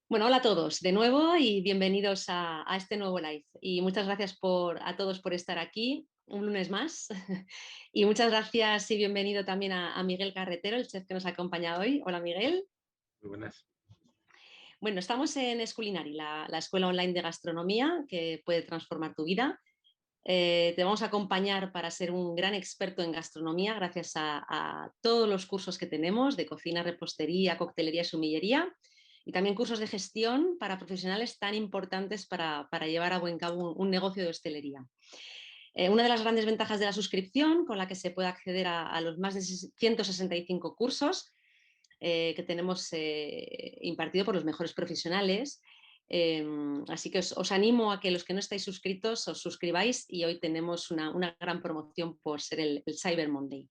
Bueno, hola a todos de nuevo y bienvenidos a este nuevo live. Y muchas gracias a todos por estar aquí un lunes más. Y muchas gracias y bienvenido también a Miguel Carretero, el chef que nos acompaña hoy. Hola Miguel. Muy buenas. Bueno, estamos en Esculinari, la escuela online de gastronomía que puede transformar tu vida. Te vamos a acompañar para ser un gran experto en gastronomía gracias a todos los cursos que tenemos de cocina, repostería, coctelería y sumillería y también cursos de gestión para profesionales tan importantes para llevar a buen cabo un negocio de hostelería. Una de las grandes ventajas de la suscripción con la que se puede acceder a los más de 165 cursos que tenemos impartido por los mejores profesionales. Así que os animo a que los que no estáis suscritos os suscribáis y hoy tenemos una gran promoción por ser el Cyber Monday.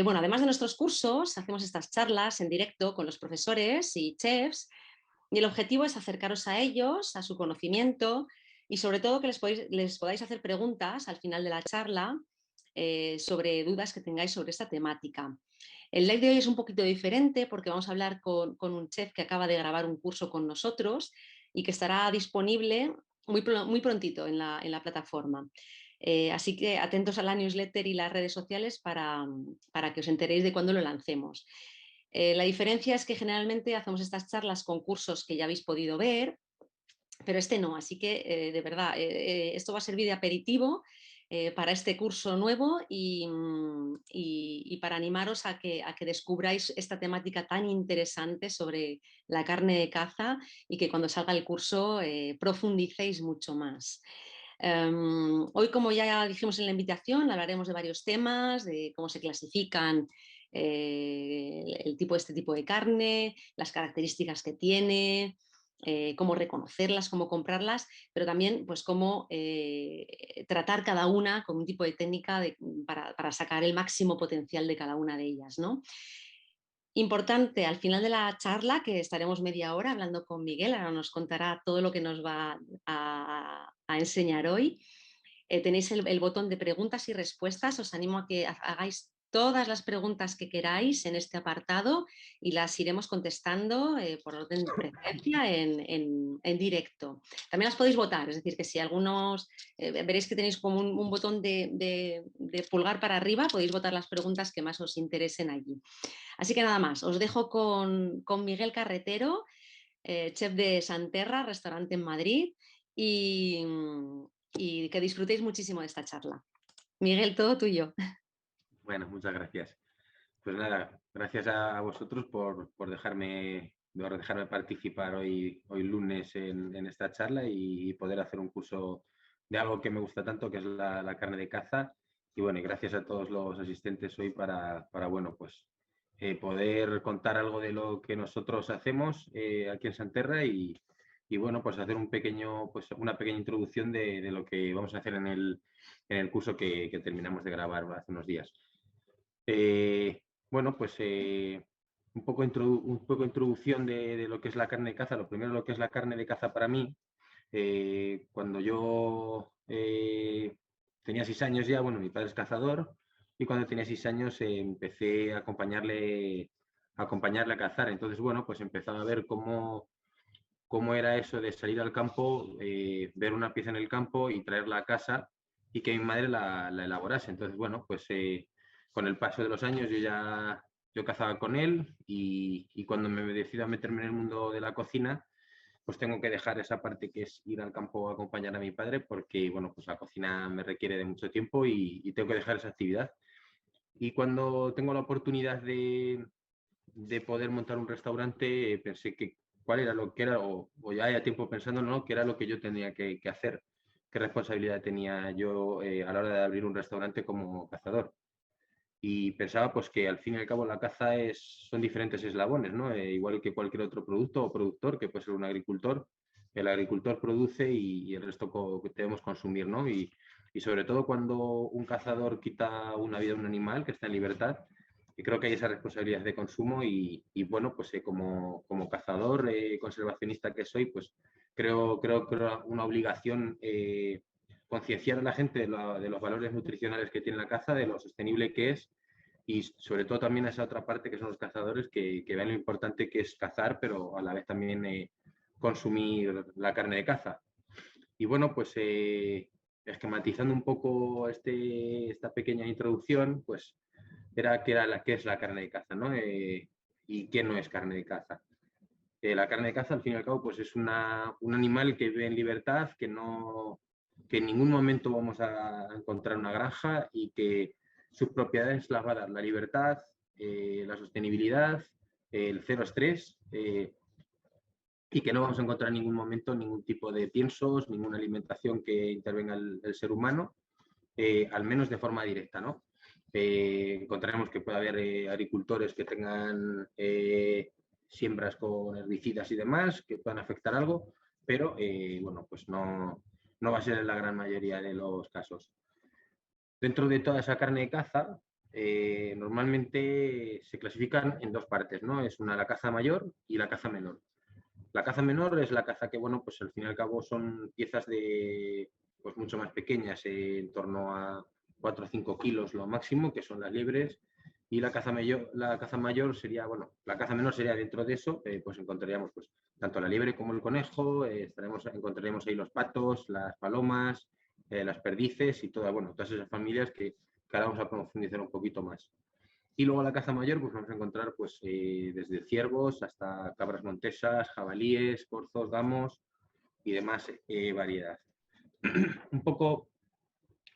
Bueno, además de nuestros cursos, hacemos estas charlas en directo con los profesores y chefs y el objetivo es acercaros a ellos, a su conocimiento y sobre todo que les podáis hacer preguntas al final de la charla sobre dudas que tengáis sobre esta temática. El live de hoy es un poquito diferente porque vamos a hablar con un chef que acaba de grabar un curso con nosotros y que estará disponible muy prontito en la plataforma. Así que atentos a la newsletter y las redes sociales para que os enteréis de cuándo lo lancemos. La diferencia es que generalmente hacemos estas charlas con cursos que ya habéis podido ver, pero este no. Así que, de verdad, esto va a servir de aperitivo para este curso nuevo y para animaros a que descubráis esta temática tan interesante sobre la carne de caza y que cuando salga el curso profundicéis mucho más. Hoy, como ya dijimos en la invitación, hablaremos de varios temas, de cómo se clasifican este tipo de carne, las características que tiene, cómo reconocerlas, cómo comprarlas, pero también pues cómo tratar cada una con un tipo de técnica para sacar el máximo potencial de cada una de ellas, ¿no? Importante, al final de la charla, que estaremos media hora hablando con Miguel, ahora nos contará todo lo que nos va a enseñar hoy. Tenéis el botón de preguntas y respuestas. Os animo a que hagáis todas las preguntas que queráis en este apartado y las iremos contestando por orden de preferencia en directo. También las podéis votar, es decir, que si algunos veréis que tenéis como un botón de pulgar para arriba, podéis votar las preguntas que más os interesen allí. Así que nada más, os dejo con Miguel Carretero, chef de Santerra, restaurante en Madrid, y, y que disfrutéis muchísimo de esta charla. Miguel, todo tuyo. Bueno, muchas gracias. Pues nada, gracias a vosotros por dejarme participar hoy lunes en esta charla y poder hacer un curso de algo que me gusta tanto, que es la carne de caza. Y bueno, y gracias a todos los asistentes hoy para bueno, pues poder contar algo de lo que nosotros hacemos aquí en Santerra y bueno, pues hacer pues una pequeña introducción de lo que vamos a hacer en el curso que terminamos de grabar hace unos días. Bueno, pues un poco introducción de lo que es la carne de caza. Lo primero, lo que es la carne de caza para mí. Cuando yo tenía 6 años ya, bueno, mi padre es cazador y cuando tenía 6 años empecé a acompañarle a cazar. Entonces, bueno, pues empezaba a ver cómo era eso de salir al campo, ver una pieza en el campo y traerla a casa y que mi madre la elaborase. Entonces, bueno, pues con el paso de los años yo cazaba con él y cuando me decido a meterme en el mundo de la cocina, pues tengo que dejar esa parte que es ir al campo a acompañar a mi padre porque, bueno, pues la cocina me requiere de mucho tiempo y tengo que dejar esa actividad. Y cuando tengo la oportunidad de poder montar un restaurante, pensé que cuál era lo que era, o ya haya tiempo pensando, ¿no? ¿Qué era lo que yo tenía que hacer? ¿Qué responsabilidad tenía yo a la hora de abrir un restaurante como cazador? Y pensaba pues que al fin y al cabo la caza son diferentes eslabones, ¿no? Igual que cualquier otro producto o productor, que puede ser un agricultor, el agricultor produce y el resto debemos consumir, ¿no? Y sobre todo cuando un cazador quita una vida a un animal que está en libertad, y creo que hay esa responsabilidad de consumo y bueno, pues como cazador conservacionista que soy, pues creo que una obligación concienciar a la gente de los valores nutricionales que tiene la caza, de lo sostenible que es y sobre todo también a esa otra parte que son los cazadores que ven lo importante que es cazar, pero a la vez también consumir la carne de caza. Y bueno, pues esquematizando un poco esta pequeña introducción, pues era qué es la carne de caza, ¿no? Y qué no es carne de caza. La carne de caza, al fin y al cabo, pues es un animal que vive en libertad, que en ningún momento vamos a encontrar una granja y que sus propiedades las va a dar la libertad, la sostenibilidad, el cero estrés, y que no vamos a encontrar en ningún momento ningún tipo de piensos, ninguna alimentación que intervenga el ser humano, al menos de forma directa, ¿no? Encontraremos que puede haber agricultores que tengan siembras con herbicidas y demás que puedan afectar algo, pero bueno, pues no va a ser en la gran mayoría de los casos. Dentro de toda esa carne de caza, normalmente se clasifican en dos partes, ¿no? Es una la caza mayor y la caza menor. La caza menor es la caza que, bueno, pues al fin y al cabo son piezas de, pues mucho más pequeñas, en torno a 4 o 5 kilos lo máximo, que son las liebres, y la caza mayor sería, bueno, la caza menor sería dentro de eso, pues encontraríamos pues tanto la liebre como el conejo, encontraríamos ahí los patos, las palomas, las perdices y bueno, todas esas familias que ahora vamos a profundizar un poquito más. Y luego la caza mayor, pues vamos a encontrar pues, desde ciervos hasta cabras montesas, jabalíes, corzos, gamos y demás variedad. Un poco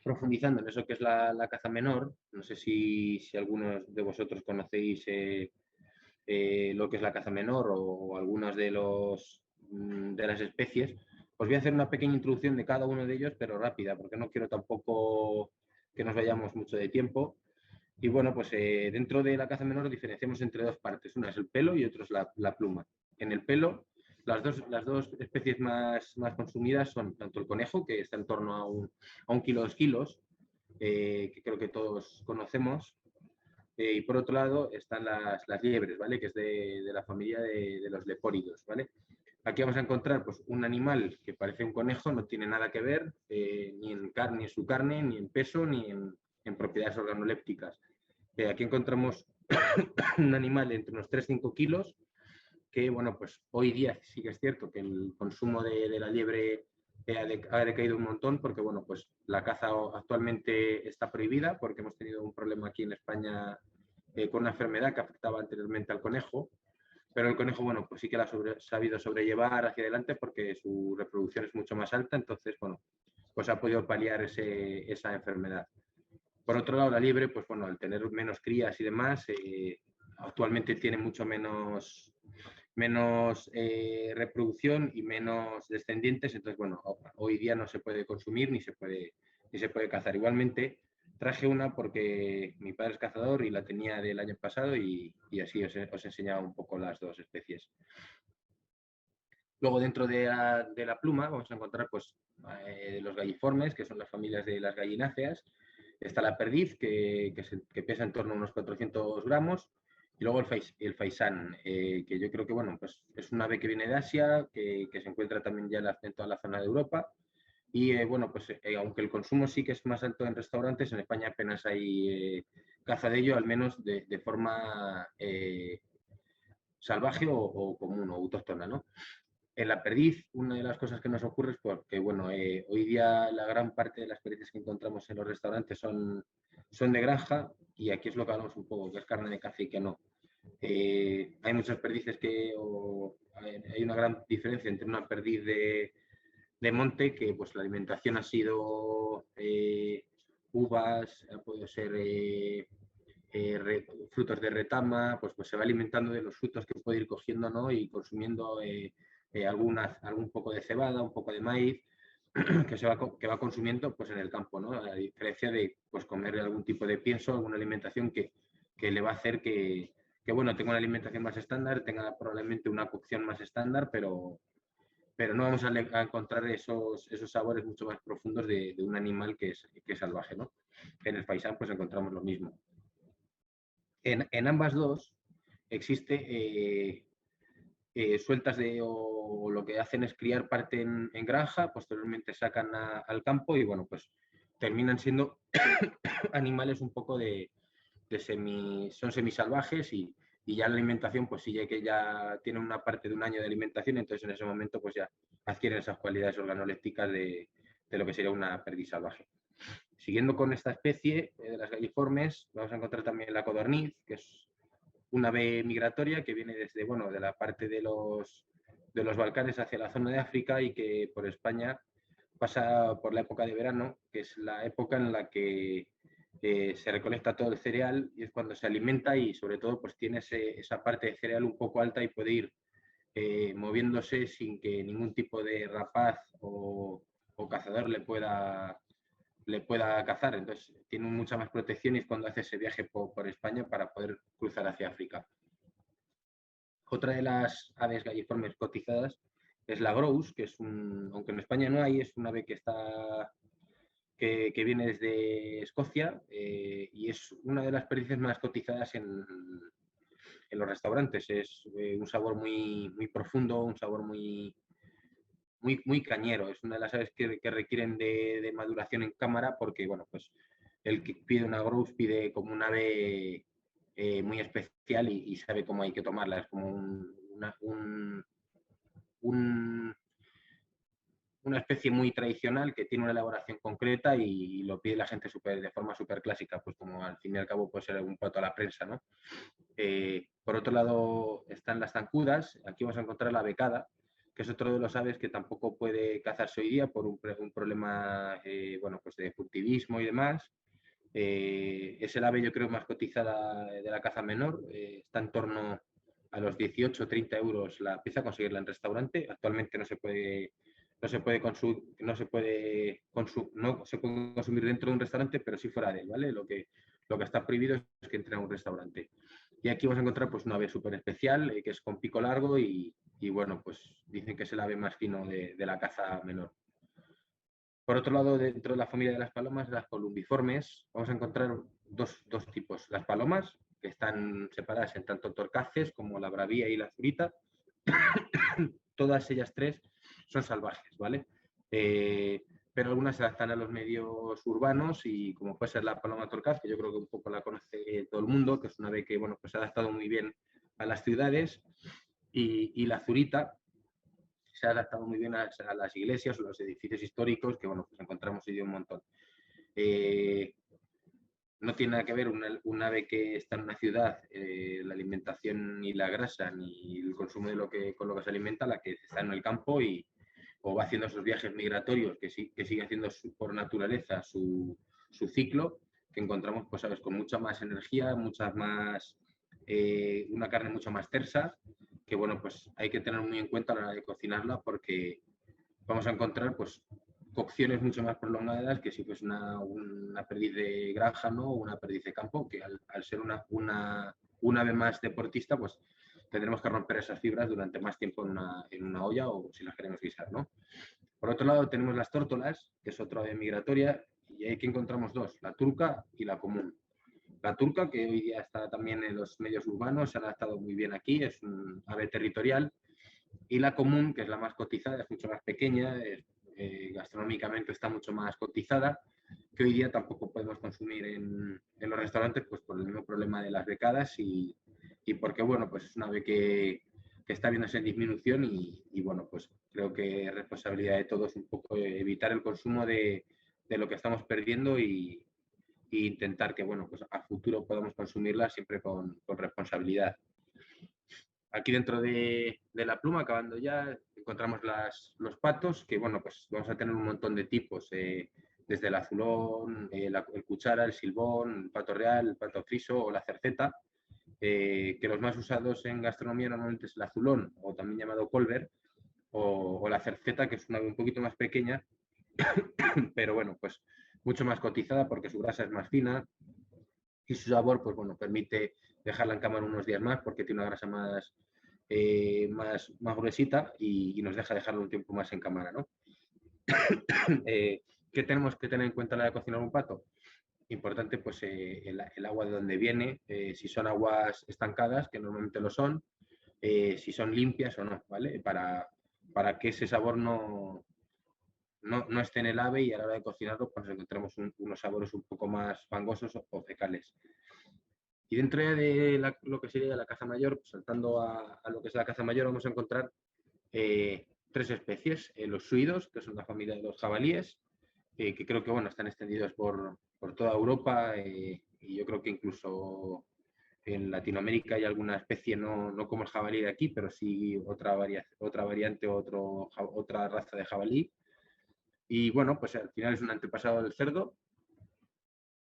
profundizando en eso que es la caza menor, no sé si algunos de vosotros conocéis lo que es la caza menor o algunas de las especies, os voy a hacer una pequeña introducción de cada uno de ellos, pero rápida, porque no quiero tampoco que nos vayamos mucho de tiempo. Y bueno, pues dentro de la caza menor diferenciamos entre dos partes. Una es el pelo y otra es la pluma. En el pelo, las dos especies más consumidas son tanto el conejo, que está en torno a 1 kilo, 2 kilos, que creo que todos conocemos, y por otro lado están las liebres, ¿vale? Que es de la familia de los lepóridos, ¿vale? Aquí vamos a encontrar pues, un animal que parece un conejo, no tiene nada que ver ni en su carne, ni en peso, ni en propiedades organolépticas. Aquí encontramos un animal entre unos 3-5 kilos, que bueno, pues hoy día sí que es cierto que el consumo de la liebre ha decaído un montón porque bueno, pues la caza actualmente está prohibida porque hemos tenido un problema aquí en España con una enfermedad que afectaba anteriormente al conejo, pero el conejo, bueno, pues sí que la ha sabido sobrellevar hacia adelante porque su reproducción es mucho más alta, entonces, bueno, pues ha podido paliar esa enfermedad. Por otro lado, la liebre, pues bueno, al tener menos crías y demás, actualmente tiene mucho menos reproducción y menos descendientes, entonces, bueno, hoy día no se puede consumir ni se puede cazar. Igualmente, traje una porque mi padre es cazador y la tenía del año pasado y así os he enseñado un poco las dos especies. Luego, dentro de la pluma, vamos a encontrar pues, los galliformes, que son las familias de las gallináceas. Está la perdiz, que pesa en torno a unos 400 gramos. Y luego el faisán, que yo creo que bueno, pues es un ave que viene de Asia, que se encuentra también ya en toda la zona de Europa. Y bueno, pues aunque el consumo sí que es más alto en restaurantes, en España apenas hay caza de ello, al menos de forma salvaje o común o autóctona, ¿no? En la perdiz, una de las cosas que nos ocurre es porque, bueno, hoy día la gran parte de las perdices que encontramos en los restaurantes son de granja y aquí es lo que hablamos un poco, que es carne de caza y que no. Hay muchas perdices hay una gran diferencia entre una perdiz de monte, que pues la alimentación ha sido uvas, puede ser frutos de retama, pues se va alimentando de los frutos que puede ir cogiendo, ¿no? Y consumiendo algún poco de cebada, un poco de maíz, que va consumiendo pues, en el campo, ¿no? A diferencia de pues, comer algún tipo de pienso, alguna alimentación que le va a hacer que bueno, tenga una alimentación más estándar, tenga probablemente una cocción más estándar, pero no vamos a encontrar esos sabores mucho más profundos de un animal que es salvaje, ¿no? En el faisán pues encontramos lo mismo. En ambas dos existe sueltas o lo que hacen es criar parte en granja, posteriormente sacan al campo y bueno, pues terminan siendo animales un poco son semisalvajes y y ya la alimentación, pues sí, ya que ya tiene una parte de un año de alimentación, entonces en ese momento pues ya adquieren esas cualidades organolépticas de lo que sería una perdiz salvaje. Siguiendo con esta especie de las galliformes, vamos a encontrar también la codorniz, que es una ave migratoria que viene desde, bueno, de la parte de los Balcanes hacia la zona de África y que por España pasa por la época de verano, que es la época en la que se recolecta todo el cereal y es cuando se alimenta y sobre todo pues tiene esa parte de cereal un poco alta y puede ir moviéndose sin que ningún tipo de rapaz o cazador le pueda cazar. Entonces tiene mucha más protección y es cuando hace ese viaje por España para poder cruzar hacia África. Otra de las aves galliformes cotizadas es la grouse, que es aunque en España no hay, es un ave que viene desde Escocia y es una de las perdices más cotizadas en los restaurantes. Es un sabor muy, muy profundo, un sabor muy, muy, muy cañero. Es una de las aves que requieren de maduración en cámara porque, bueno, pues el que pide una grouse pide como un ave muy especial y sabe cómo hay que tomarla. Es como una especie muy tradicional que tiene una elaboración concreta y lo pide la gente de forma súper clásica, pues como al fin y al cabo puede ser un plato a la prensa, ¿no? Por otro lado están las zancudas, aquí vamos a encontrar la becada, que es otro de los aves que tampoco puede cazarse hoy día por un problema bueno, pues de furtivismo y demás. Es el ave yo creo más cotizada de la caza menor, está en torno a los 18 o 30 euros la pieza, conseguirla en restaurante. Actualmente no se puede consumir dentro de un restaurante, pero sí fuera de él, ¿vale? Lo que está prohibido es que entre a un restaurante. Y aquí vamos a encontrar pues, una ave súper especial, que es con pico largo y, bueno, pues dicen que es el ave más fino de la caza menor. Por otro lado, dentro de la familia de las palomas, las columbiformes, vamos a encontrar dos tipos. Las palomas, que están separadas en tanto torcaces como la bravía y la zurita. Todas ellas tres son salvajes, ¿vale? Pero algunas se adaptan a los medios urbanos y como puede ser la paloma torcaz, que yo creo que un poco la conoce todo el mundo, que es una ave que bueno, pues se ha adaptado muy bien a las ciudades, y la zurita se ha adaptado muy bien a las iglesias o los edificios históricos, que bueno, pues encontramos hoy un montón. No tiene nada que ver un ave que está en una ciudad, la alimentación ni la grasa ni el consumo con lo que se alimenta, la que está en el campo o va haciendo esos viajes migratorios que sigue haciendo por naturaleza su ciclo, que encontramos pues, ¿sabes? Con mucha más energía, una carne mucho más tersa, que bueno, pues hay que tener muy en cuenta a la hora de cocinarla porque vamos a encontrar pues cocciones mucho más prolongadas que si fuese una perdiz de granja, ¿no? O una perdiz de campo, que al ser una ave más deportista, pues tendremos que romper esas fibras durante más tiempo en una olla o si las queremos guisar, ¿no? Por otro lado tenemos las tórtolas, que es otra ave migratoria, y aquí encontramos dos, la turca y la común. La turca, que hoy día está también en los medios urbanos, se ha adaptado muy bien aquí, es un ave territorial, y la común, que es la más cotizada, es mucho más pequeña, gastronómicamente está mucho más cotizada, que hoy día tampoco podemos consumir en los restaurantes pues por el mismo problema de las becadas y porque bueno, pues es una ave que está viéndose en disminución y bueno, pues creo que es responsabilidad de todos un poco evitar el consumo de lo que estamos perdiendo intentar que bueno, pues a futuro podamos consumirla siempre con responsabilidad. Aquí dentro de la pluma, acabando ya, encontramos los patos, que bueno, pues vamos a tener un montón de tipos, desde el azulón, el cuchara, el silbón, el pato real, el pato friso o la cerceta, que los más usados en gastronomía normalmente es el azulón, o también llamado colver, o la cerceta, que es una un poquito más pequeña, pero bueno, pues mucho más cotizada porque su grasa es más fina y su sabor, pues bueno, permite dejarla en cámara unos días más porque tiene una grasa más gruesita y nos deja dejarlo un tiempo más en cámara, ¿no? ¿Qué tenemos que tener en cuenta a la hora de cocinar un pato? Importante, pues el agua de donde viene, si son aguas estancadas, que normalmente lo son, si son limpias o no, ¿vale? Para que ese sabor no esté en el ave y a la hora de cocinarlo pues encontramos unos sabores un poco más fangosos o fecales. Y dentro de lo que sería la caza mayor, pues saltando a lo que es la caza mayor, vamos a encontrar tres especies. Los suidos, que son la familia de los jabalíes, que creo que bueno, están extendidos por toda Europa y yo creo que incluso en Latinoamérica hay alguna especie, no como el jabalí de aquí, pero sí otra variante, otra raza de jabalí. Y bueno, pues al final es un antepasado del cerdo.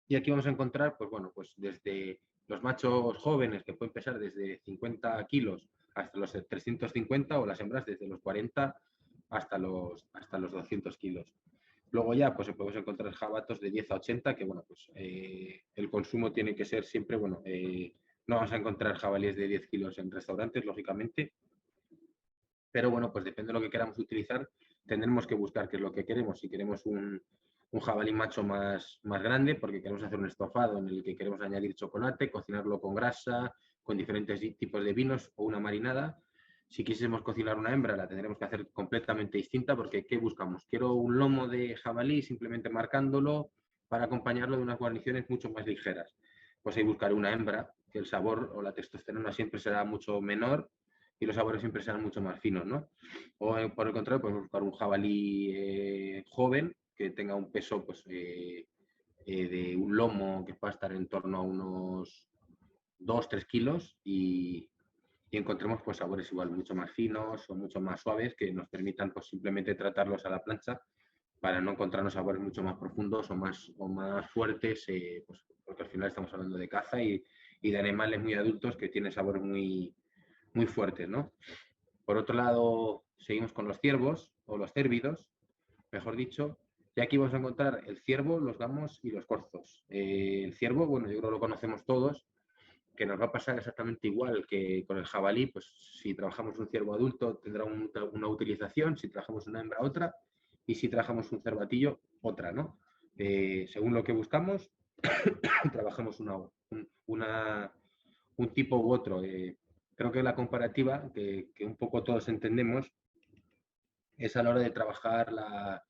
Y aquí vamos a encontrar, pues bueno, pues desde los machos jóvenes que pueden pesar desde 50 kilos hasta los 350 o las hembras desde los 40 hasta los 200 kilos. Luego ya pues podemos encontrar jabatos de 10 a 80 que bueno, pues el consumo tiene que ser siempre, bueno, no vamos a encontrar jabalíes de 10 kilos en restaurantes, lógicamente, pero bueno, pues depende de lo que queramos utilizar, tendremos que buscar qué es lo que queremos. Si queremos un jabalí macho más grande, porque queremos hacer un estofado en el que queremos añadir chocolate, cocinarlo con grasa, con diferentes tipos de vinos o una marinada. Si quisiésemos cocinar una hembra, la tendremos que hacer completamente distinta, porque ¿qué buscamos? Quiero un lomo de jabalí simplemente marcándolo para acompañarlo de unas guarniciones mucho más ligeras. Pues ahí buscaré una hembra, que el sabor o la testosterona siempre será mucho menor y los sabores siempre serán mucho más finos, ¿no? O por el contrario, podemos buscar un jabalí joven que tenga un peso pues, de un lomo que pueda estar en torno a unos 2-3 kilos y encontremos pues, sabores igual mucho más finos o mucho más suaves que nos permitan pues, simplemente tratarlos a la plancha para no encontrarnos sabores mucho más profundos o más fuertes, pues, porque al final estamos hablando de caza y de animales muy adultos que tienen sabores muy fuertes, ¿no? Por otro lado, seguimos con los ciervos o los cérvidos, mejor dicho, y aquí vamos a encontrar el ciervo, los gamos y los corzos. El ciervo, bueno, yo creo que lo conocemos todos, que nos va a pasar exactamente igual que con el jabalí, pues si trabajamos un ciervo adulto tendrá una utilización, si trabajamos una hembra otra, y si trabajamos un cervatillo otra, ¿no? Según lo que buscamos, trabajamos un tipo u otro. Creo que la comparativa, que un poco todos entendemos, es a la hora de trabajar la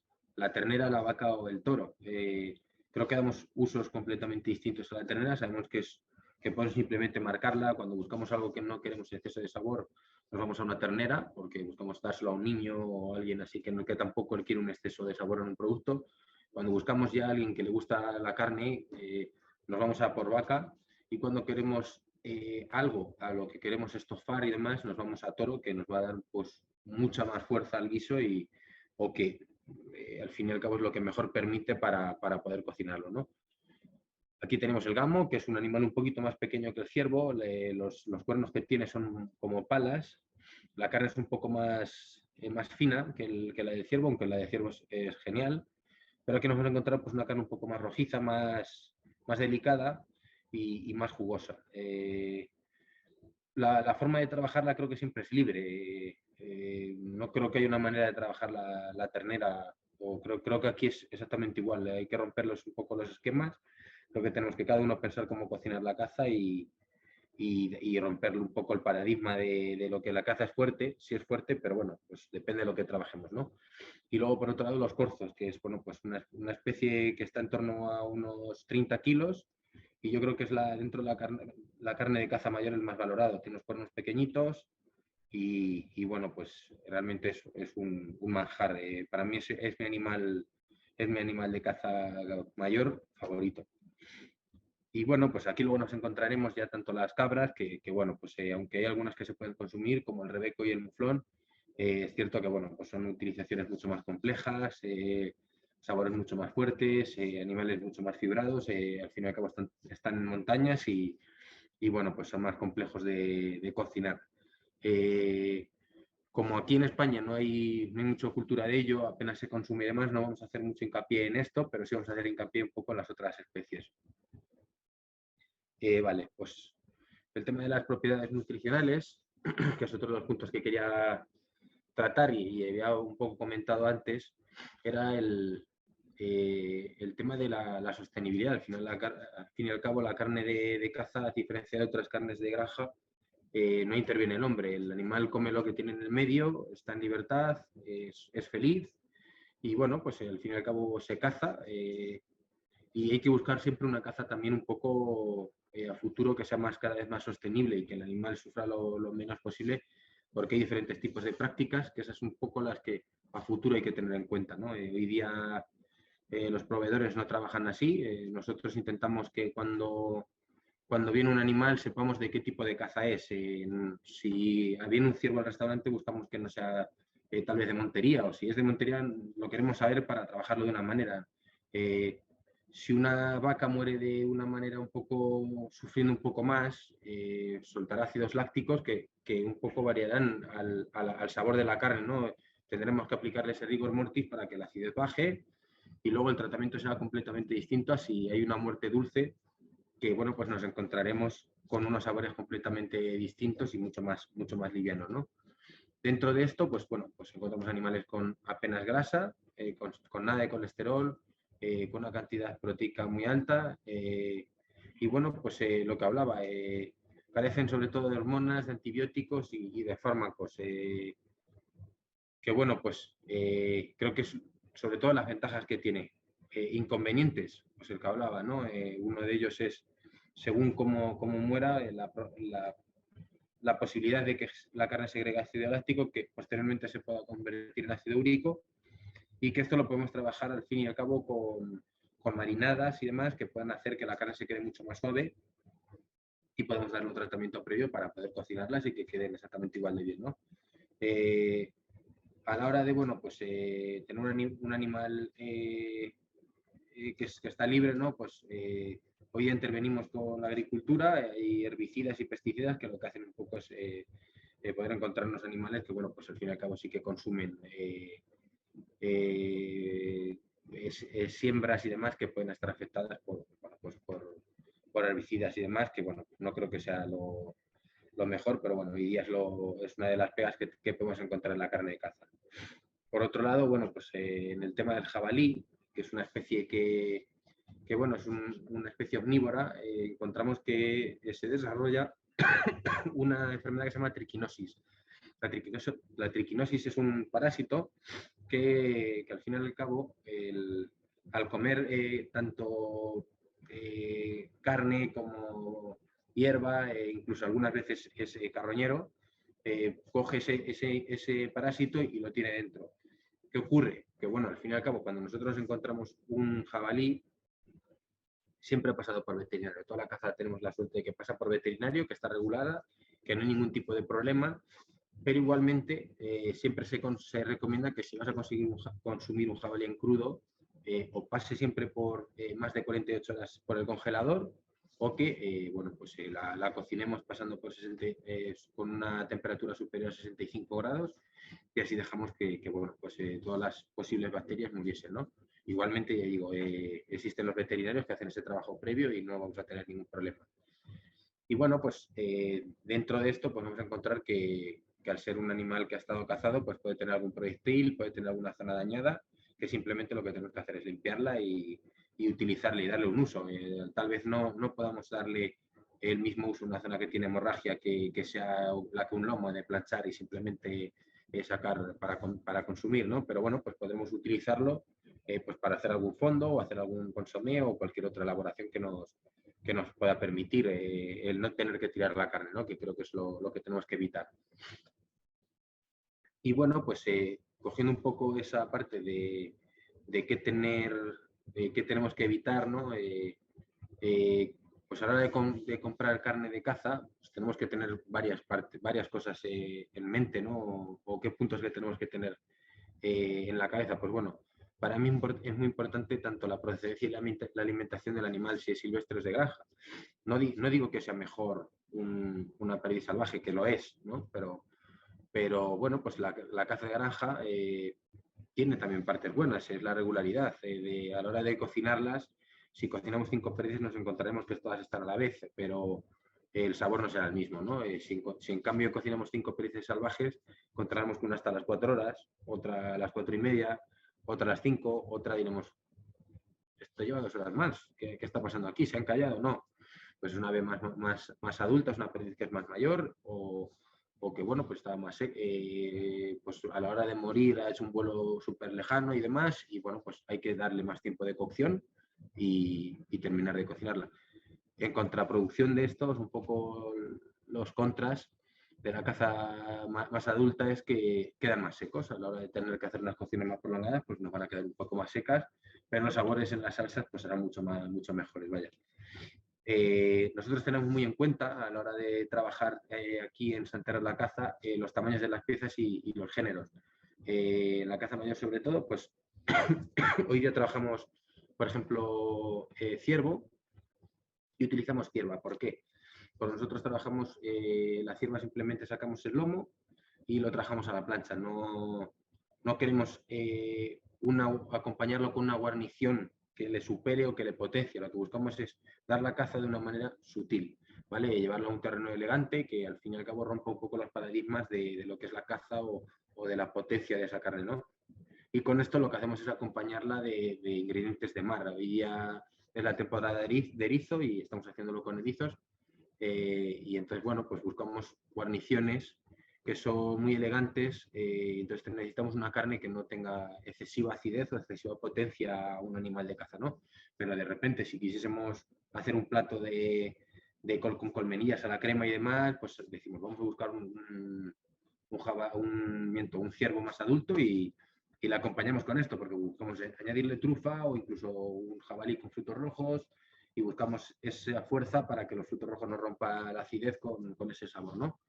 ternera, la vaca o el toro. Creo que damos usos completamente distintos a la ternera. Sabemos que podemos simplemente marcarla. Cuando buscamos algo que no queremos exceso de sabor, nos vamos a una ternera porque buscamos dárselo a un niño o a alguien así que tampoco quiere un exceso de sabor en un producto. Cuando buscamos ya a alguien que le gusta la carne, nos vamos a por vaca. Y cuando queremos algo a lo que queremos estofar y demás, nos vamos a toro, que nos va a dar pues mucha más fuerza al guiso o que al fin y al cabo es lo que mejor permite para poder cocinarlo, ¿no? Aquí tenemos el gamo, que es un animal un poquito más pequeño que el ciervo. Los cuernos que tiene son como palas. La carne es un poco más fina que la del ciervo, aunque la del ciervo es genial. Pero aquí nos vamos a encontrar pues, una carne un poco más rojiza, más delicada y más jugosa. La forma de trabajarla creo que siempre es libre. No creo que haya una manera de trabajar la ternera, o creo que aquí es exactamente igual. Hay que romperlos un poco los esquemas. Creo que tenemos que cada uno pensar cómo cocinar la caza y romper un poco el paradigma de lo que la caza es fuerte, sí es fuerte, pero bueno, pues depende de lo que trabajemos, ¿no? Y luego, por otro lado, los corzos, que es bueno, pues una especie que está en torno a unos 30 kilos, y yo creo que es dentro de la carne de caza mayor el más valorado. Tiene unos cuernos pequeñitos y bueno, pues realmente es un manjar. Para mí es mi animal de caza mayor favorito. Y bueno, pues aquí luego nos encontraremos ya tanto las cabras, que bueno, pues aunque hay algunas que se pueden consumir, como el rebeco y el muflón, es cierto que bueno, pues son utilizaciones mucho más complejas, sabores mucho más fuertes, animales mucho más fibrados, al fin y al cabo están en montañas y bueno, pues son más complejos de cocinar. Como aquí en España no hay mucha cultura de ello, apenas se consume y demás, no vamos a hacer mucho hincapié en esto, pero sí vamos a hacer hincapié un poco en las otras especies. Vale, pues el tema de las propiedades nutricionales, que es otro de los puntos que quería tratar y había un poco comentado antes, era el tema de la sostenibilidad. Al final, al fin y al cabo, la carne de caza, a diferencia de otras carnes de granja, no interviene el hombre. El animal come lo que tiene en el medio, está en libertad, es feliz y bueno, pues al fin y al cabo se caza y hay que buscar siempre una caza también un poco a futuro que sea cada vez más sostenible y que el animal sufra lo menos posible, porque hay diferentes tipos de prácticas, que esas son un poco las que a futuro hay que tener en cuenta, ¿no? Hoy día los proveedores no trabajan así. Nosotros intentamos que cuando viene un animal sepamos de qué tipo de caza es. Si viene un ciervo al restaurante, buscamos que no sea tal vez de montería, o si es de montería lo queremos saber para trabajarlo de una manera. Si una vaca muere de una manera un poco, sufriendo un poco más, soltará ácidos lácticos que un poco variarán al sabor de la carne, ¿no? Tendremos que aplicarle ese rigor mortis para que la acidez baje, y luego el tratamiento será completamente distinto a si hay una muerte dulce, que bueno, pues nos encontraremos con unos sabores completamente distintos y mucho más livianos, ¿no? Dentro de esto, pues bueno, pues encontramos animales con apenas grasa, con nada de colesterol, con una cantidad proteica muy alta, y bueno, pues lo que hablaba, carecen sobre todo de hormonas, de antibióticos y de fármacos, que bueno, pues creo que es sobre todo las ventajas que tiene. Inconvenientes, pues el que hablaba, ¿no? Uno de ellos es, según cómo muera, la posibilidad de que la carne segregue ácido láctico, que posteriormente se pueda convertir en ácido úrico, y que esto lo podemos trabajar al fin y al cabo con marinadas y demás, que puedan hacer que la carne se quede mucho más suave, y podemos darle un tratamiento previo para poder cocinarlas y que queden exactamente igual de bien, ¿no? A la hora de, bueno, pues tener un animal que está libre, ¿no? Pues hoy día intervenimos con la agricultura y herbicidas y pesticidas, que lo que hacen un poco es poder encontrar unos animales que, bueno, pues al fin y al cabo sí que consumen siembras y demás que pueden estar afectadas bueno, pues por herbicidas y demás, que bueno, no creo que sea lo mejor, pero bueno, hoy día es una de las pegas que podemos encontrar en la carne de caza. Por otro lado, bueno, pues en el tema del jabalí, que es una especie que bueno, es una especie omnívora, encontramos que se desarrolla una enfermedad que se llama triquinosis. La triquinosis es un parásito que al fin y al cabo, al comer tanto carne como hierba, incluso algunas veces es carroñero, coge ese parásito y lo tiene dentro. ¿Qué ocurre? Que bueno, al fin y al cabo, cuando nosotros encontramos un jabalí, siempre ha pasado por veterinario. Toda la caza tenemos la suerte de que pasa por veterinario, que está regulada, que no hay ningún tipo de problema, pero igualmente siempre se recomienda que si vas a consumir un jabalí en crudo, o pase siempre por más de 48 horas por el congelador, o que bueno, pues, la cocinemos pasando por con una temperatura superior a 65 grados, y así dejamos que bueno, pues, todas las posibles bacterias muriesen, ¿no? Igualmente, ya digo, existen los veterinarios que hacen ese trabajo previo y no vamos a tener ningún problema. Y bueno, pues dentro de esto pues vamos a encontrar que al ser un animal que ha estado cazado, pues puede tener algún proyectil, puede tener alguna zona dañada, que simplemente lo que tenemos que hacer es limpiarla y utilizarla y darle un uso. Tal vez no podamos darle el mismo uso a una zona que tiene hemorragia que sea la que un lomo de planchar y simplemente sacar para consumir, ¿no? Pero bueno, pues podemos utilizarlo pues para hacer algún fondo o hacer algún consomé o cualquier otra elaboración que nos pueda permitir el no tener que tirar la carne, ¿no? Que creo que es lo que tenemos que evitar. Y bueno, pues cogiendo un poco esa parte de qué tenemos que evitar, ¿no? Pues a la hora de comprar carne de caza, pues tenemos que tener varias cosas en mente, ¿no? O qué puntos que tenemos que tener en la cabeza. Pues bueno, para mí es muy importante tanto la procedencia y la alimentación del animal, si es silvestre o es de granja. No digo que sea mejor una perdiz salvaje, que lo es, ¿no? Pero bueno, pues la caza de granja tiene también partes buenas, es la regularidad. A la hora de cocinarlas, si cocinamos 5 perdices nos encontraremos que todas están a la vez, pero el sabor no será el mismo, ¿no? Si en cambio cocinamos 5 perdices salvajes, encontraremos que una está a las 4 horas, otra a las 4:30, otra a las 5, otra diremos, esto lleva 2 horas más, ¿qué está pasando aquí? ¿Se han callado? No. Pues es una ave más adulta, es una perdiz que es más mayor, o que bueno, pues está más pues a la hora de morir ha hecho un vuelo súper lejano y demás, y bueno, pues hay que darle más tiempo de cocción y terminar de cocinarla. En contraproducción de estos, un poco los contras de la caza más adulta es que quedan más secos. A la hora de tener que hacer unas cocciones más prolongadas, pues nos van a quedar un poco más secas, pero los sabores en las salsas pues serán mucho mejores, vaya. Nosotros tenemos muy en cuenta a la hora de trabajar aquí en Santerre la caza los tamaños de las piezas y los géneros. La caza mayor sobre todo, pues hoy ya trabajamos, por ejemplo, ciervo y utilizamos cierva. ¿Por qué? Pues nosotros trabajamos la cierva, simplemente sacamos el lomo y lo trabajamos a la plancha. No queremos acompañarlo con una guarnición que le supere o que le potencie. Lo que buscamos es dar la caza de una manera sutil, ¿vale? Llevarlo a un terreno elegante que al fin y al cabo rompa un poco los paradigmas de lo que es la caza o de la potencia de esa carne, ¿no? Y con esto lo que hacemos es acompañarla de ingredientes de mar. Hoy ya es la temporada de erizo y estamos haciéndolo con erizos. Y entonces, bueno, pues buscamos guarniciones que son muy elegantes. Entonces necesitamos una carne que no tenga excesiva acidez o excesiva potencia a un animal de caza, ¿no? Pero de repente, si quisiésemos hacer un plato con colmenillas a la crema y demás, pues decimos, vamos a buscar un ciervo más adulto y la acompañamos con esto, porque buscamos añadirle trufa o incluso un jabalí con frutos rojos y buscamos esa fuerza para que los frutos rojos no rompan la acidez con ese sabor, ¿no?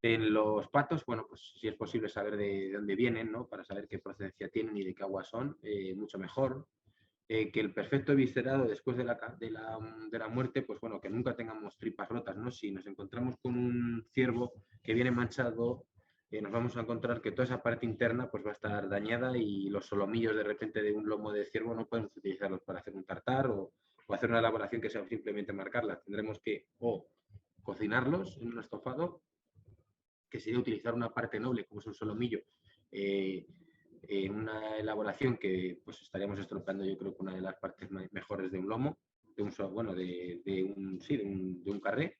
En los patos, bueno, pues si es posible saber de dónde vienen, ¿no? Para saber qué procedencia tienen y de qué agua son, mucho mejor. Que el perfecto viscerado después de la muerte, pues bueno, que nunca tengamos tripas rotas, ¿no? Si nos encontramos con un ciervo que viene manchado, nos vamos a encontrar que toda esa parte interna pues va a estar dañada y los solomillos de repente de un lomo de ciervo no podemos utilizarlos para hacer un tartar o hacer una elaboración que sea simplemente marcarlas. Tendremos que o cocinarlos en un estofado, que sería utilizar una parte noble como es un solomillo, en una elaboración que pues estaríamos estropeando, yo creo que una de las partes mejores de un lomo, bueno, de un carré.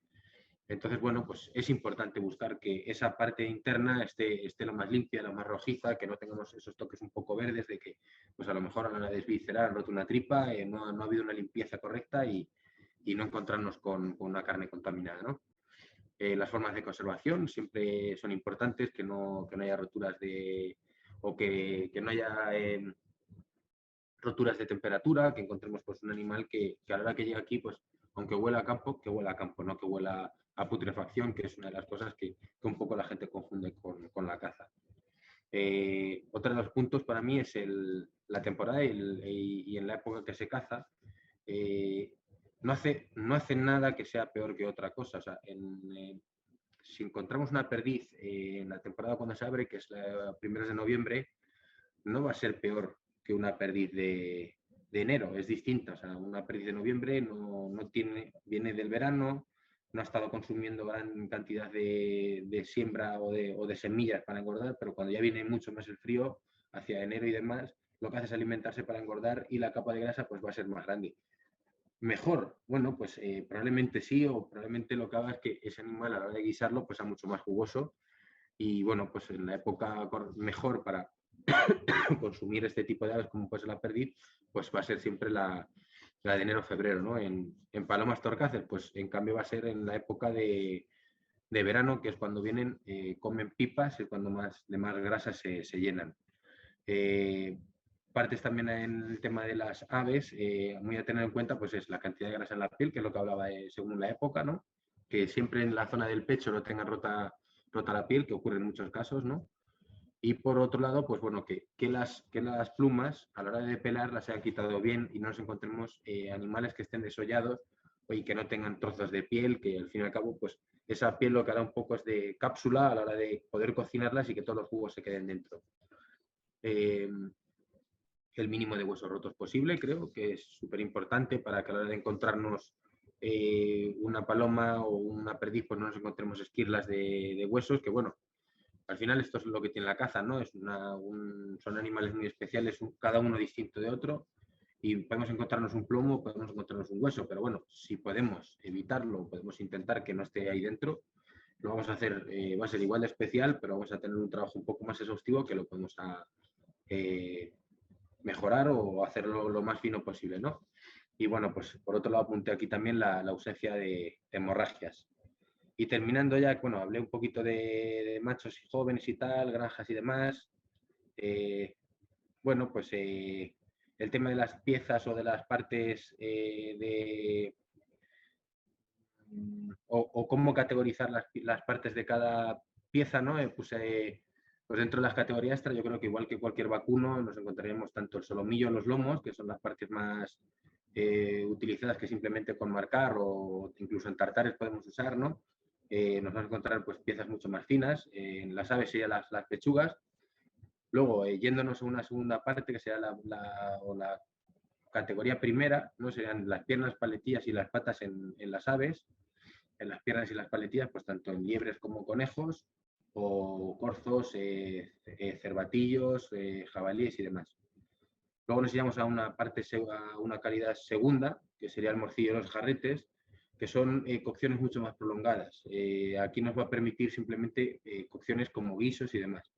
Entonces, bueno, pues es importante buscar que esa parte interna esté lo más limpia, lo más rojiza, que no tengamos esos toques un poco verdes de que, pues a lo mejor a la hora de desviscerar han roto una tripa, no ha habido una limpieza correcta y no encontrarnos con una carne contaminada, ¿no? Las formas de conservación siempre son importantes, que no haya roturas o que no haya roturas de temperatura, que encontremos pues, un animal que a la hora que llega aquí, pues aunque huela a campo, que huela a campo, no que huela a putrefacción, que es una de las cosas que un poco la gente confunde con la caza. Otro de los puntos para mí es la temporada y en la época que se caza. No hace nada que sea peor que otra cosa. O sea, si encontramos una perdiz en la temporada cuando se abre, que es la primeros de noviembre, no va a ser peor que una perdiz de enero, es distinta. O sea, una perdiz de noviembre viene del verano, no ha estado consumiendo gran cantidad de siembra o de semillas para engordar, pero cuando ya viene mucho más el frío, hacia enero y demás, lo que hace es alimentarse para engordar y la capa de grasa pues va a ser más grande. Mejor, bueno, pues probablemente sí, o probablemente lo que haga es que ese animal a la hora de guisarlo pues sea mucho más jugoso y bueno, pues en la época mejor para consumir este tipo de aves como puede ser la perdiz, pues va a ser siempre la de enero-febrero, ¿no? En palomas torcaces, pues en cambio va a ser en la época de verano, que es cuando vienen, comen pipas y cuando de más grasa se llenan. Partes también en el tema de las aves, muy a tener en cuenta, pues es la cantidad de grasa en la piel, que es lo que hablaba según la época, ¿no? Que siempre en la zona del pecho no tengan rota la piel, que ocurre en muchos casos, ¿no? Y por otro lado, pues bueno, que las plumas a la hora de pelar las hayan quitado bien y no nos encontremos animales que estén desollados y que no tengan trozos de piel, que al fin y al cabo, pues esa piel lo que hará un poco es de cápsula a la hora de poder cocinarlas y que todos los jugos se queden dentro. El mínimo de huesos rotos posible, creo que es súper importante para que a la hora de encontrarnos una paloma o una perdiz, pues no nos encontremos esquirlas de huesos, que bueno, al final esto es lo que tiene la caza, ¿no? Son animales muy especiales, cada uno distinto de otro, y podemos encontrarnos un plomo, podemos encontrarnos un hueso, pero bueno, si podemos evitarlo, podemos intentar que no esté ahí dentro, lo vamos a hacer, va a ser igual de especial, pero vamos a tener un trabajo un poco más exhaustivo que lo podemos mejorar o hacerlo lo más fino posible, ¿no? Y bueno, pues por otro lado apunté aquí también la ausencia de hemorragias. Y terminando ya, bueno, hablé un poquito de machos y jóvenes y tal, granjas y demás. Bueno, pues el tema de las piezas o de las partes o cómo categorizar las partes de cada pieza, ¿no? Pues dentro de las categorías extra, yo creo que igual que cualquier vacuno, nos encontraremos tanto el solomillo o los lomos, que son las partes más utilizadas que simplemente con marcar o incluso en tartares podemos usar, ¿no? Nos vamos a encontrar pues, piezas mucho más finas. En las aves serían las pechugas. Luego, yéndonos a una segunda parte, que será la categoría primera, ¿no? Serían las piernas, paletillas y las patas en las aves. En las piernas y las paletillas, pues tanto en liebres como conejos, o corzos, cervatillos, jabalíes y demás. Luego nos íbamos a una parte, a una calidad segunda, que sería el morcillo y los jarretes, que son cocciones mucho más prolongadas. Aquí nos va a permitir simplemente cocciones como guisos y demás.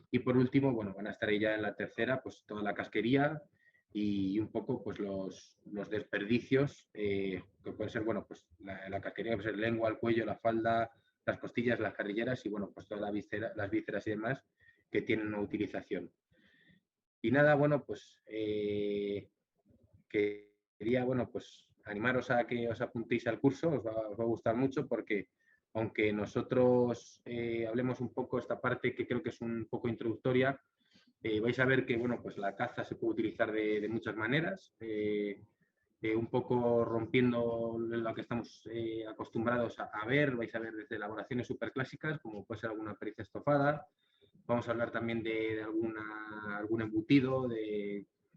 Y por último, bueno, van a estar ahí ya en la tercera, pues toda la casquería y un poco pues los desperdicios, que pueden ser, bueno, pues la casquería puede ser lengua, el cuello, la falda, las costillas, las carrilleras y, bueno, pues todas las vísceras y demás que tienen una utilización. Y nada, bueno, pues quería, bueno, pues animaros a que os apuntéis al curso, os va a gustar mucho porque aunque nosotros hablemos un poco esta parte que creo que es un poco introductoria, vais a ver que, bueno, pues la caza se puede utilizar de muchas maneras, un poco rompiendo lo que estamos acostumbrados a ver, vais a ver desde elaboraciones súper clásicas, como puede ser alguna pericia estofada. Vamos a hablar también de algún embutido,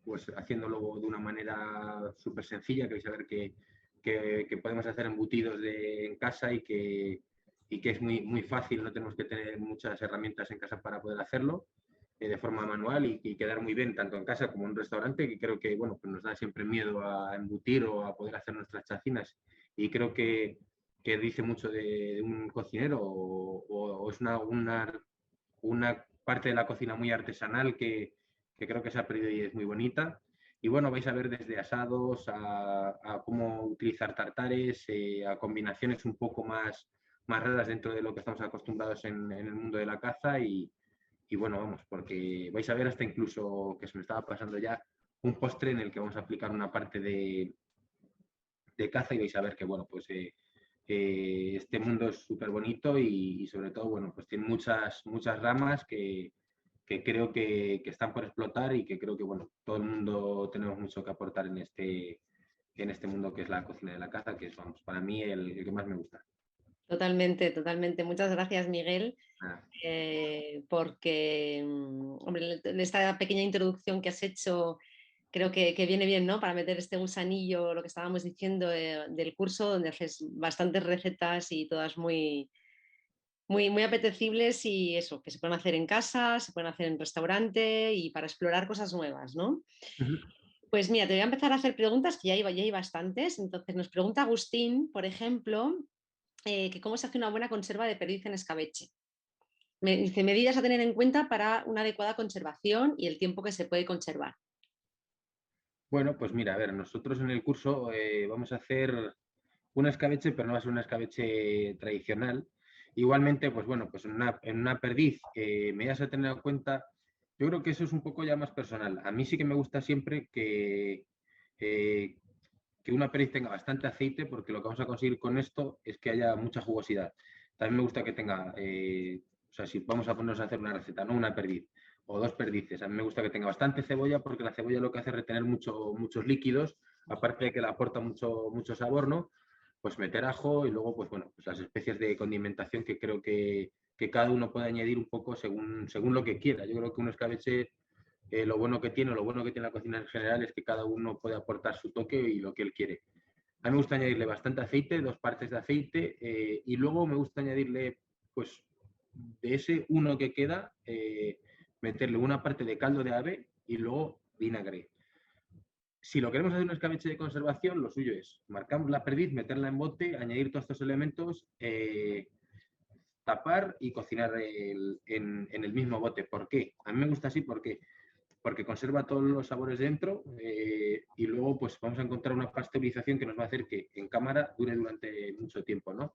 pues haciéndolo de una manera súper sencilla, que vais a ver que podemos hacer embutidos en casa y que es muy fácil, no tenemos que tener muchas herramientas en casa para poder hacerlo de forma manual y quedar muy bien tanto en casa como en un restaurante, que creo que bueno, pues nos da siempre miedo a embutir o a poder hacer nuestras chacinas y creo que dice mucho de un cocinero o es una parte de la cocina muy artesanal que creo que se ha perdido y es muy bonita. Y bueno, vais a ver desde asados a cómo utilizar tartares, a combinaciones un poco más raras dentro de lo que estamos acostumbrados en el mundo de la caza y bueno, vamos, porque vais a ver hasta incluso que se me estaba pasando ya un postre en el que vamos a aplicar una parte de caza y vais a ver que, bueno, pues este mundo es súper bonito y sobre todo, bueno, pues tiene muchas ramas que creo que están por explotar y que creo que, bueno, todo el mundo tenemos mucho que aportar en este mundo que es la cocina de la caza, que es, vamos, para mí el que más me gusta. Totalmente, totalmente. Muchas gracias, Miguel, Ah, porque, hombre, esta pequeña introducción que has hecho creo que viene bien, ¿no? Para meter este gusanillo, lo que estábamos diciendo del curso, donde haces bastantes recetas y todas muy apetecibles y eso, que se pueden hacer en casa, se pueden hacer en restaurante y para explorar cosas nuevas, ¿no? ujú. Pues mira, te voy a empezar a hacer preguntas, que ya hay bastantes. Entonces nos pregunta Agustín, por ejemplo, que cómo se hace una buena conserva de perdiz en escabeche. Me dice medidas a tener en cuenta para una adecuada conservación y el tiempo que se puede conservar. Bueno, pues mira, a ver, nosotros en el curso vamos a hacer un escabeche, pero no va a ser un escabeche tradicional. Igualmente, pues bueno, pues en una perdiz, medidas a tener en cuenta, yo creo que eso es un poco ya más personal. A mí sí que me gusta siempre eh, que una perdiz tenga bastante aceite, porque lo que vamos a conseguir con esto es que haya mucha jugosidad. También me gusta que tenga, o sea, si vamos a ponernos a hacer una receta, no una perdiz o dos perdices, a mí me gusta que tenga bastante cebolla, porque la cebolla lo que hace es retener muchos líquidos, aparte de que le aporta mucho sabor, ¿no? Pues meter ajo y luego, pues bueno, pues las especies de condimentación que creo que cada uno puede añadir un poco según lo que quiera. Yo creo que un escabeche lo bueno que tiene la cocina en general es que cada uno puede aportar su toque y lo que él quiere. A mí me gusta añadirle bastante aceite, 2 partes de aceite, y luego me gusta añadirle, pues, de ese uno que queda, meterle una parte de caldo de ave y luego vinagre. Si lo queremos hacer un escabeche de conservación, lo suyo es marcar la perdiz, meterla en bote, añadir todos estos elementos, tapar y cocinar en el mismo bote. ¿Por qué? A mí me gusta así porque porque conserva todos los sabores dentro y luego pues vamos a encontrar una pasteurización que nos va a hacer que en cámara dure durante mucho tiempo, ¿no?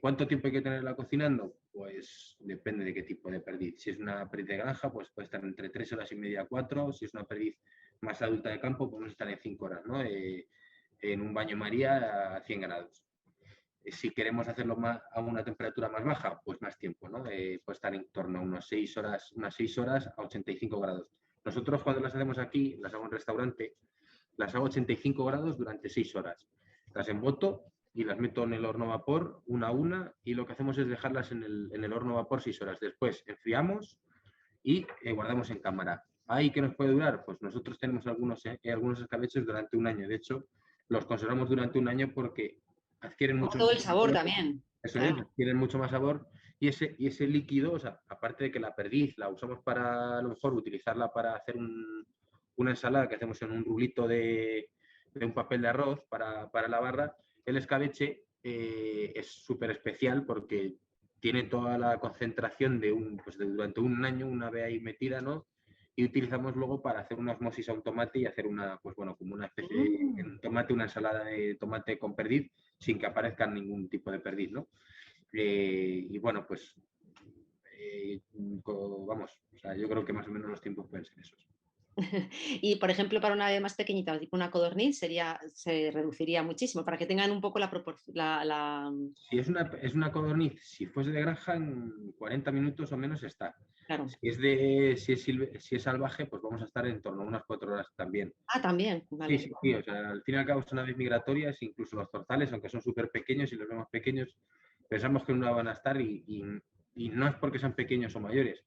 ¿Cuánto tiempo hay que tenerla cocinando? Pues depende de qué tipo de perdiz. Si es una perdiz de granja, pues puede estar entre 3 horas y media a 4. Si es una perdiz más adulta de campo, podemos estar en 5 horas, ¿no? En un baño María a 100 grados. Si queremos hacerlo a una temperatura más baja, pues más tiempo, ¿no? Puede estar en torno a unas 6 horas a 85 grados. Nosotros cuando las hacemos aquí, las hago en restaurante, las hago a 85 grados durante 6 horas. Las emboto y las meto en el horno a vapor una a una y lo que hacemos es dejarlas en el horno a vapor 6 horas. Después enfriamos y guardamos en cámara. ¿Ahí qué nos puede durar? Pues nosotros tenemos algunos escabeches durante un año. De hecho, los conservamos durante un año porque adquieren Por mucho todo más el sabor sabor. también, Eso es, claro. adquieren mucho más sabor y ese líquido, o sea, aparte de que la perdiz la usamos para, a lo mejor, utilizarla para hacer una ensalada que hacemos en un rulito de un papel de arroz para la barra, el escabeche es súper especial porque tiene toda la concentración pues durante un año, una vez ahí metida, ¿no? Y utilizamos luego para hacer una osmosis a un tomate y hacer pues bueno, como una especie de Mm. tomate, una ensalada de tomate con perdiz, sin que aparezca ningún tipo de perdiz, ¿no? Y bueno, pues vamos, o sea, yo creo que más o menos los tiempos pueden ser esos. Y por ejemplo, para una ave más pequeñita, tipo una codorniz, se reduciría muchísimo para que tengan un poco la proporción. Si es una codorniz, si fuese de granja, en 40 minutos o menos está. Claro. Si es salvaje, pues vamos a estar en torno a unas 4 horas también. Ah, también, Sí, vale. sí, sí, o sea, al fin y al cabo son aves migratorias, incluso los zorzales, aunque son súper pequeños y los vemos pequeños, pensamos que no van a estar y no es porque sean pequeños o mayores,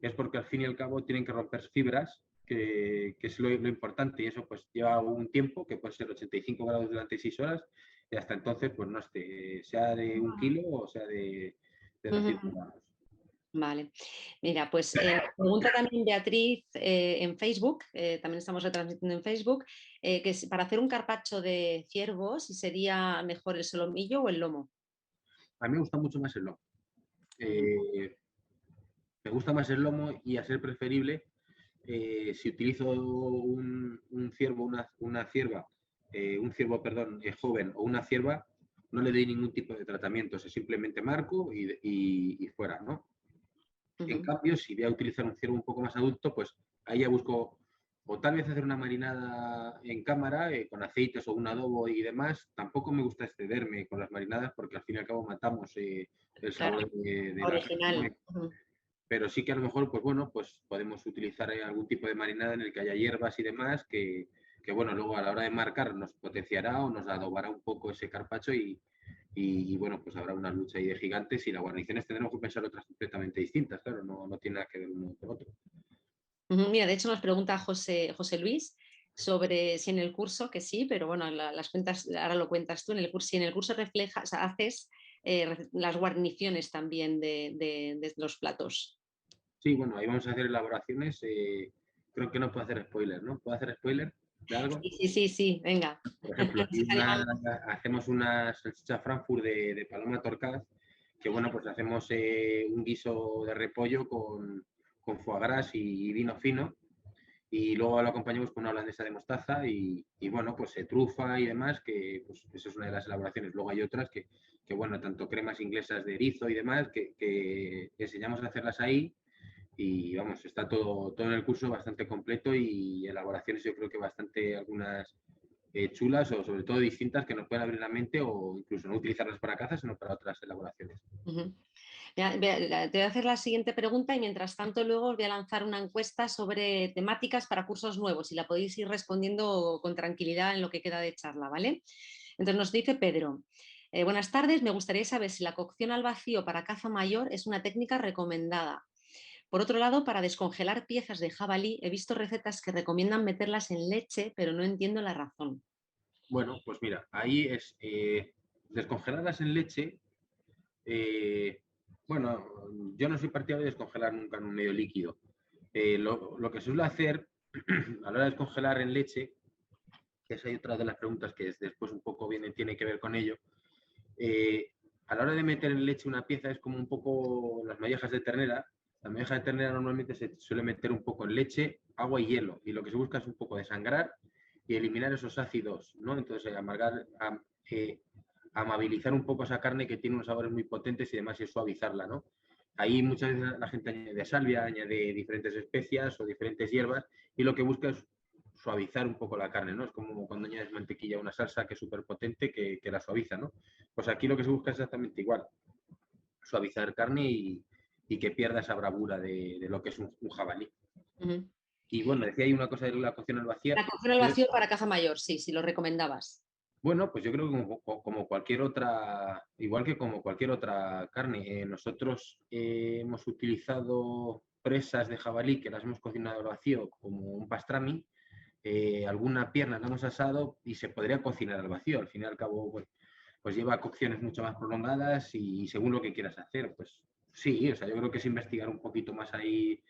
es porque al fin y al cabo tienen que romper fibras, que es lo importante, y eso pues lleva un tiempo, que puede ser 85 grados durante 6 horas, y hasta entonces pues no esté, sea de 1 kilo o sea de 200 Ujú. gramos. Vale. Mira, pues pregunta también Beatriz en Facebook, también estamos retransmitiendo en Facebook, que para hacer un carpaccio de ciervo, si sería mejor el solomillo o el lomo. A mí me gusta mucho más el lomo. Ujú. Eh, Me gusta más el lomo y a ser preferible, si utilizo un ciervo, una cierva, un ciervo, perdón, joven o una cierva, no le doy ningún tipo de tratamiento, o sea, simplemente marco y fuera, ¿no? En Ujú. cambio, si voy a utilizar un ciervo un poco más adulto, pues ahí ya busco o tal vez hacer una marinada en cámara con aceites o un adobo y demás. Tampoco me gusta excederme con las marinadas porque al fin y al cabo matamos el Claro, sabor de la carne, ¿no? original. Ujú. Pero sí que a lo mejor, pues bueno, pues podemos utilizar algún tipo de marinada en el que haya hierbas y demás, que bueno, luego a la hora de marcar nos potenciará o nos adobará un poco ese carpaccio y bueno, pues habrá una lucha ahí de gigantes y las guarniciones tendremos que pensar otras completamente distintas, claro, no tiene nada que ver uno con otro. Ujú. Mira, de hecho nos pregunta José Luis sobre si en el curso, que sí, pero bueno, las cuentas, ahora lo cuentas tú, en el curso, si en el curso reflejas, o sea, haces las guarniciones también de los platos. Sí, bueno, ahí vamos a hacer elaboraciones. Creo que no puedo hacer spoiler, ¿no? ¿Puedo hacer spoiler de algo? Sí, sí, sí, sí, venga. Por ejemplo, Si te animamos. hacemos una salchicha Frankfurt de paloma torcaz, que bueno, pues hacemos un guiso de repollo con foie gras y vino fino, y luego lo acompañamos con una holandesa de mostaza y bueno, pues trufa y demás, que pues eso es una de las elaboraciones. Luego hay otras que bueno, tanto cremas inglesas de erizo y demás, que enseñamos a hacerlas ahí y vamos, está todo en el curso bastante completo y elaboraciones yo creo que bastante algunas chulas o sobre todo distintas que nos pueden abrir la mente o incluso no utilizarlas para caza, sino para otras elaboraciones. Ujú. Te voy a hacer la siguiente pregunta y mientras tanto luego os voy a lanzar una encuesta sobre temáticas para cursos nuevos y la podéis ir respondiendo con tranquilidad en lo que queda de charla, ¿vale? Entonces nos dice Pedro, buenas tardes, me gustaría saber si la cocción al vacío para caza mayor es una técnica recomendada. Por otro lado, para descongelar piezas de jabalí he visto recetas que recomiendan meterlas en leche, pero no entiendo la razón. Bueno, pues mira, ahí es descongeladas en leche. eh, bueno, yo no soy partidario de descongelar nunca en un medio líquido. Lo que suelo hacer a la hora de descongelar en leche, que esa es otra de las preguntas que después un poco tiene que ver con ello, a la hora de meter en leche una pieza es como un poco las mollejas de ternera. La molleja de ternera normalmente se suele meter un poco en leche agua y hielo, y lo que se busca es un poco desangrar y eliminar esos ácidos, ¿no? Entonces, amabilizar un poco esa carne que tiene unos sabores muy potentes y demás, y suavizarla, ¿no? Ahí muchas veces la gente añade salvia, añade diferentes especias o diferentes hierbas, y lo que busca es suavizar un poco la carne, ¿no? Es como cuando añades mantequilla a una salsa que es súper potente que la suaviza, ¿no? Pues aquí lo que se busca es exactamente igual, suavizar carne y que pierda esa bravura de lo que es un jabalí. Ujú. Y bueno, decía ahí una cosa de la cocción al vacío. La cocción al vacío para caza mayor, sí, sí, lo recomendabas. Bueno, pues yo creo que como cualquier otra, igual que como cualquier otra carne, nosotros hemos utilizado presas de jabalí que las hemos cocinado al vacío como un pastrami, alguna pierna la hemos asado y se podría cocinar al vacío. Al fin y al cabo, pues lleva cocciones mucho más prolongadas y según lo que quieras hacer, pues sí, o sea, yo creo que es investigar un poquito más ahí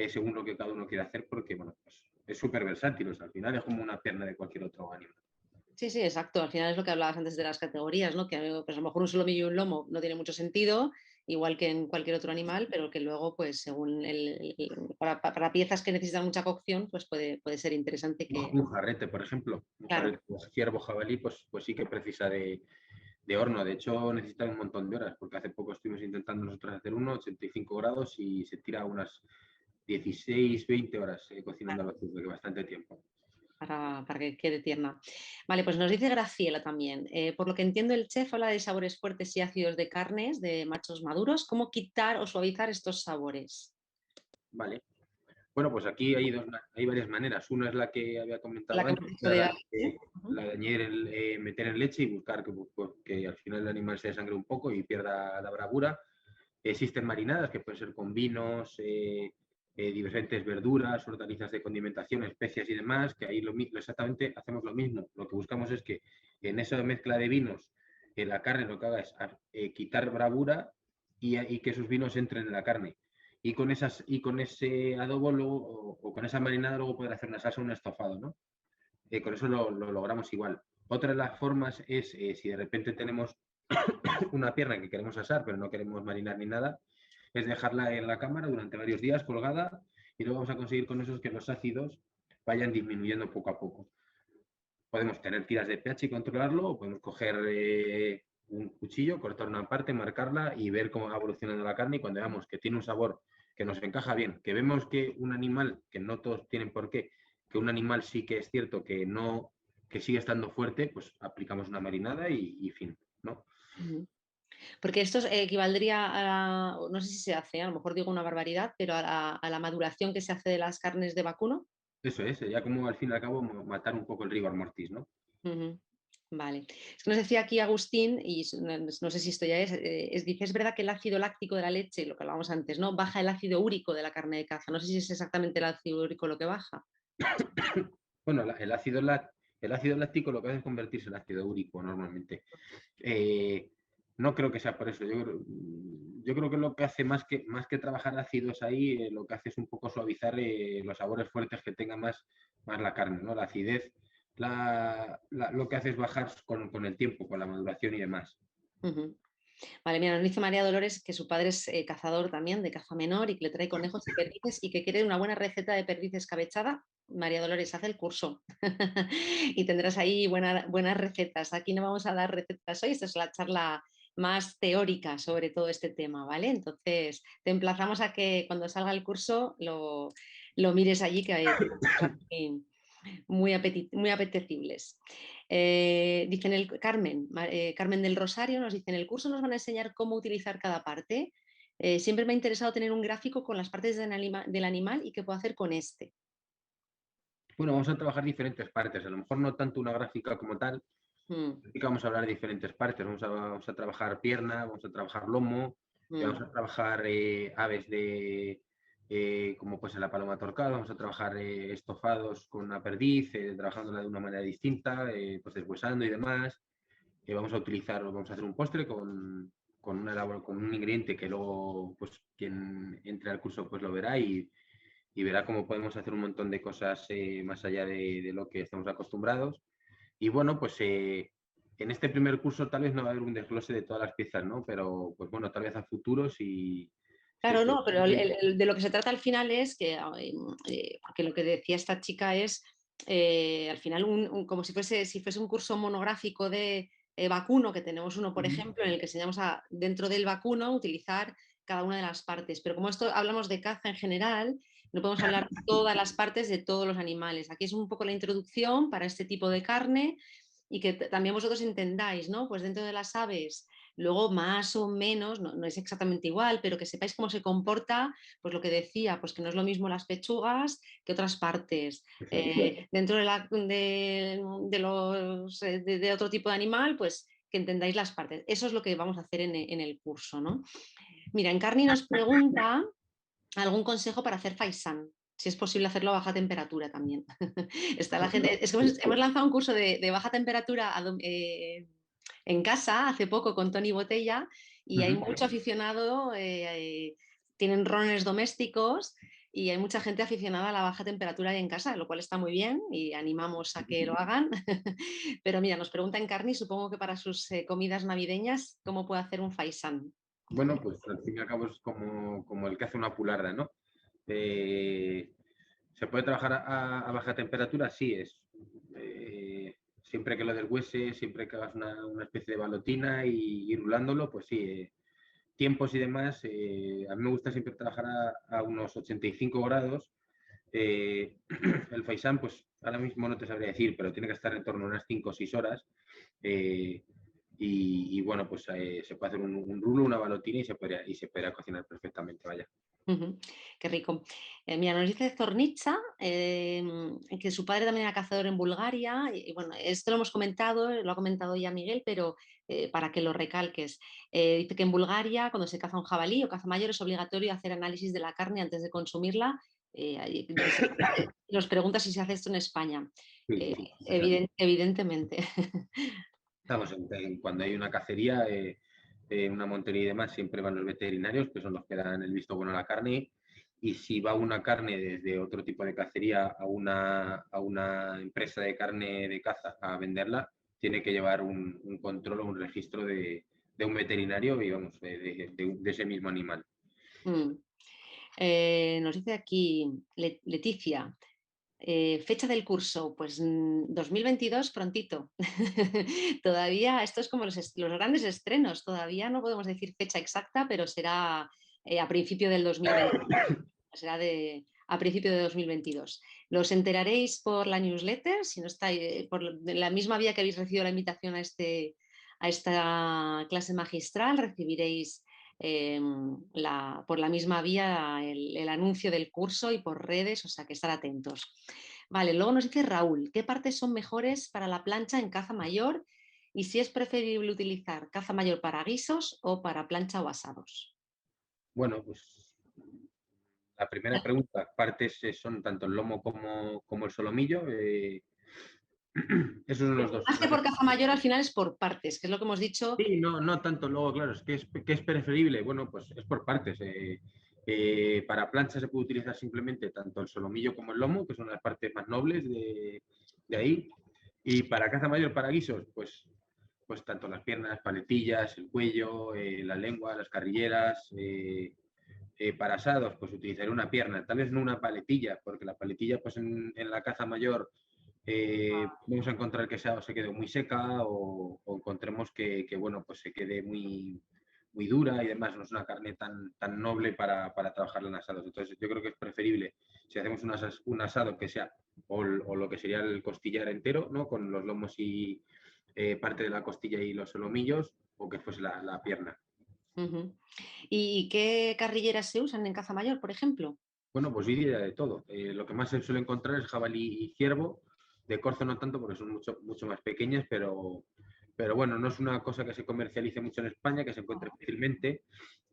según lo que cada uno quiera hacer, porque bueno, pues es súper versátil, o sea, al final es como una pierna de cualquier otro animal. Sí, sí, exacto. Al final es lo que hablabas antes de las categorías, ¿no? Que pues, a lo mejor un solomillo y un lomo no tiene mucho sentido, igual que en cualquier otro animal, pero que luego, pues según para piezas que necesitan mucha cocción, pues puede ser interesante que... Un jarrete, por ejemplo, un Claro, jarrete, pues, ciervo jabalí, pues sí que precisa de horno. De hecho, necesita un montón de horas, porque hace poco estuvimos intentando nosotros hacer uno, 85 grados, y se tira unas 16, 20 horas cocinando al vacío, que bastante tiempo. para que quede tierna. Vale, pues nos dice Graciela también. Por lo que entiendo, el chef habla de sabores fuertes y ácidos de carnes de machos maduros. ¿Cómo quitar o suavizar estos sabores? Vale. Bueno, pues aquí hay varias maneras. Una es la que había La comentado que hemos antes, dicho la de... la de añadir meter en leche y buscar que al final el animal se desangre un poco y pierda la bravura. Existen marinadas que pueden ser con vinos, diferentes verduras, hortalizas de condimentación, especias y demás, que ahí exactamente hacemos lo mismo. Lo que buscamos es que en esa mezcla de vinos, la carne lo que haga es quitar bravura y que esos vinos entren en la carne. Y con ese adobo luego, o con esa marinada luego poder hacer una salsa o un estofado, ¿no? Con eso lo logramos igual. Otra de las formas es si de repente tenemos una pierna que queremos asar, pero no queremos marinar ni nada, es dejarla en la cámara durante varios días colgada y luego vamos a conseguir con eso que los ácidos vayan disminuyendo poco a poco. Podemos tener tiras de pH y controlarlo, o podemos coger un cuchillo, cortar una parte, marcarla y ver cómo va evolucionando la carne, y cuando veamos que tiene un sabor que nos encaja bien, que vemos que un animal, que no todos tienen por qué, que un animal sí que es cierto que no, que sigue estando fuerte, pues aplicamos una marinada y fin, ¿no? Ujú. Porque esto equivaldría no sé si se hace, a lo mejor digo una barbaridad, pero a la maduración que se hace de las carnes de vacuno. Eso es, ya como al fin y al cabo matar un poco el rigor mortis, ¿no? Ujú. Vale. Es que nos decía aquí Agustín, y no sé si esto ya dice, es verdad que el ácido láctico de la leche, lo que hablábamos antes, ¿no? Baja el ácido úrico de la carne de caza. No sé si es exactamente el ácido úrico lo que baja. Bueno, el ácido láctico lo que hace es convertirse en ácido úrico normalmente. Eh, no creo que sea por eso. Yo creo que lo que hace más que trabajar ácidos ahí, lo que hace es un poco suavizar los sabores fuertes que tenga más la carne, ¿no? La acidez, lo que hace es bajar con el tiempo, con la maduración y demás. Ujú. Vale, mira, nos dice María Dolores que su padre es cazador también, de caza menor, y que le trae conejos y perdices y que quiere una buena receta de perdiz escabechada. María Dolores, haz el curso y tendrás ahí buenas recetas. Aquí no vamos a dar recetas hoy, esta es la charla más teórica sobre todo este tema, ¿vale? Entonces, te emplazamos a que cuando salga el curso lo mires allí, que hay cosas muy apetecibles. Dicen Carmen del Rosario nos dice, en el curso nos van a enseñar cómo utilizar cada parte. Siempre me ha interesado tener un gráfico con las partes del animal y qué puedo hacer con este. Bueno, vamos a trabajar diferentes partes. A lo mejor no tanto una gráfica como tal. Mm, Sí que vamos a hablar de diferentes partes. Vamos a trabajar pierna, vamos a trabajar lomo, vamos mm, a trabajar aves como pues la paloma torcada, vamos a trabajar estofados con una perdiz, trabajándola de una manera distinta, pues deshuesando y demás. Vamos a hacer un postre con un ingrediente que luego pues quien entre al curso pues lo verá y verá cómo podemos hacer un montón de cosas más allá de lo que estamos acostumbrados. Y bueno, pues en este primer curso tal vez no va a haber un desglose de todas las piezas, ¿no? Pero pues bueno, tal vez a futuro, Sí, Claro, sí. no, pero de lo que se trata al final es que, porque lo que decía esta chica es, al final, como si fuese un curso monográfico de vacuno, que tenemos uno, por Ujú. ejemplo, en el que enseñamos a, dentro del vacuno, utilizar cada una de las partes. Pero como esto hablamos de caza en general, no podemos hablar de todas las partes de todos los animales. Aquí es un poco la introducción para este tipo de carne y que también vosotros entendáis, ¿no? Pues dentro de las aves, luego más o menos, no es exactamente igual, pero que sepáis cómo se comporta, pues lo que decía, pues que no es lo mismo las pechugas que otras partes. Dentro de otro tipo de animal, pues que entendáis las partes. Eso es lo que vamos a hacer en el curso, ¿no? Mira, Encarni nos pregunta algún consejo para hacer faisán. Si es posible hacerlo a baja temperatura también. Está la gente, es que hemos lanzado un curso de baja temperatura en casa hace poco con Tony Botella y hay Ujú. mucho aficionado, tienen rones domésticos y hay mucha gente aficionada a la baja temperatura ahí en casa, lo cual está muy bien y animamos a que lo hagan. Pero mira, nos pregunta Encarni, supongo que para sus comidas navideñas, ¿cómo puede hacer un faisán? Bueno, pues al fin y al cabo es como el que hace una pularda, ¿no? Eh, ¿Se puede trabajar a baja temperatura? Sí, siempre que lo deshuese, siempre que hagas una especie de balotina y ir rulándolo, pues sí. Tiempos y demás, a mí me gusta siempre trabajar a unos 85 grados. Eh, el faisán, pues ahora mismo no te sabría decir, pero tiene que estar en torno a unas 5 o 6 horas. Eh, bueno, pues se puede hacer un rulo, una balotina y se podría cocinar perfectamente, vaya. Qué rico. Mira, nos dice Zornitza que su padre también era cazador en Bulgaria. Bueno, esto lo hemos comentado, lo ha comentado ya Miguel, pero para que lo recalques. Dice que en Bulgaria, cuando se caza un jabalí o caza mayor, es obligatorio hacer análisis de la carne antes de consumirla. Nos pregunta si se hace esto en España. Sí, sí, sí, se hace. Evidentemente. Vamos, cuando hay una cacería, una montería y demás, siempre van los veterinarios, que son los que dan el visto bueno a la carne. Y si va una carne desde otro tipo de cacería a una empresa de carne de caza a venderla, tiene que llevar un control o un registro de un veterinario y vamos, de ese mismo animal. Mm. Nos dice aquí Leticia. Fecha del curso, pues 2022, prontito. Todavía, esto es como los grandes estrenos, todavía no podemos decir fecha exacta, pero será a principio del 2022. Será a principio de 2022. Los enteraréis por la newsletter, si no estáis, por la misma vía que habéis recibido la invitación a esta clase magistral, recibiréis por la misma vía el anuncio del curso y por redes, o sea que estar atentos. Vale, luego nos dice Raúl, ¿qué partes son mejores para la plancha en caza mayor y si es preferible utilizar caza mayor para guisos o para plancha o asados? Bueno, pues la primera pregunta, partes son tanto el lomo como el solomillo. Esos son los dos. Más que por caza mayor, al final es por partes, que es lo que hemos dicho. Sí, no, no tanto luego, claro, que es preferible. Bueno, pues es por partes. Para plancha se puede utilizar simplemente tanto el solomillo como el lomo, que son las partes más nobles de ahí. Y para caza mayor, para guisos, pues tanto las piernas, paletillas, el cuello, la lengua, las carrilleras. Para asados, pues utilizaré una pierna, tal vez no una paletilla, porque la paletilla, pues en la caza mayor vamos a encontrar que se quede muy seca o encontremos bueno, pues se quede muy dura y demás. No es una carne tan noble para trabajarla en asados. Entonces, yo creo que es preferible si hacemos un asado que sea o lo que sería el costillar entero, ¿no? Con los lomos y parte de la costilla y los solomillos, o que fuese la pierna. Ujú. ¿Y qué carrilleras se usan en caza mayor, por ejemplo? Bueno, pues diría de todo. Lo que más se suele encontrar es jabalí y ciervo. De corzo no tanto porque son mucho más pequeñas, pero bueno, no es una cosa que se comercialice mucho en España, que se encuentre fácilmente.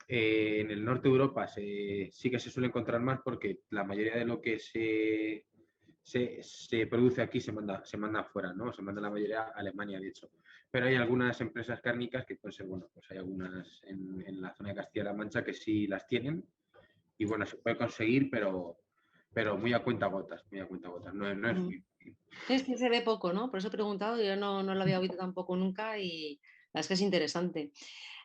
En el norte de Europa sí que se suele encontrar más porque la mayoría de lo que se produce aquí se manda afuera, ¿no? Se manda la mayoría a Alemania, de hecho. Pero hay algunas empresas cárnicas que pueden ser, bueno, pues hay algunas en la zona de Castilla-La Mancha que sí las tienen y bueno, se puede conseguir, pero muy a cuenta gotas, muy a cuenta gotas. No es Ujú. muy... Es que se ve poco, ¿no? Por eso he preguntado, yo no lo había oído tampoco nunca y la verdad es que es interesante.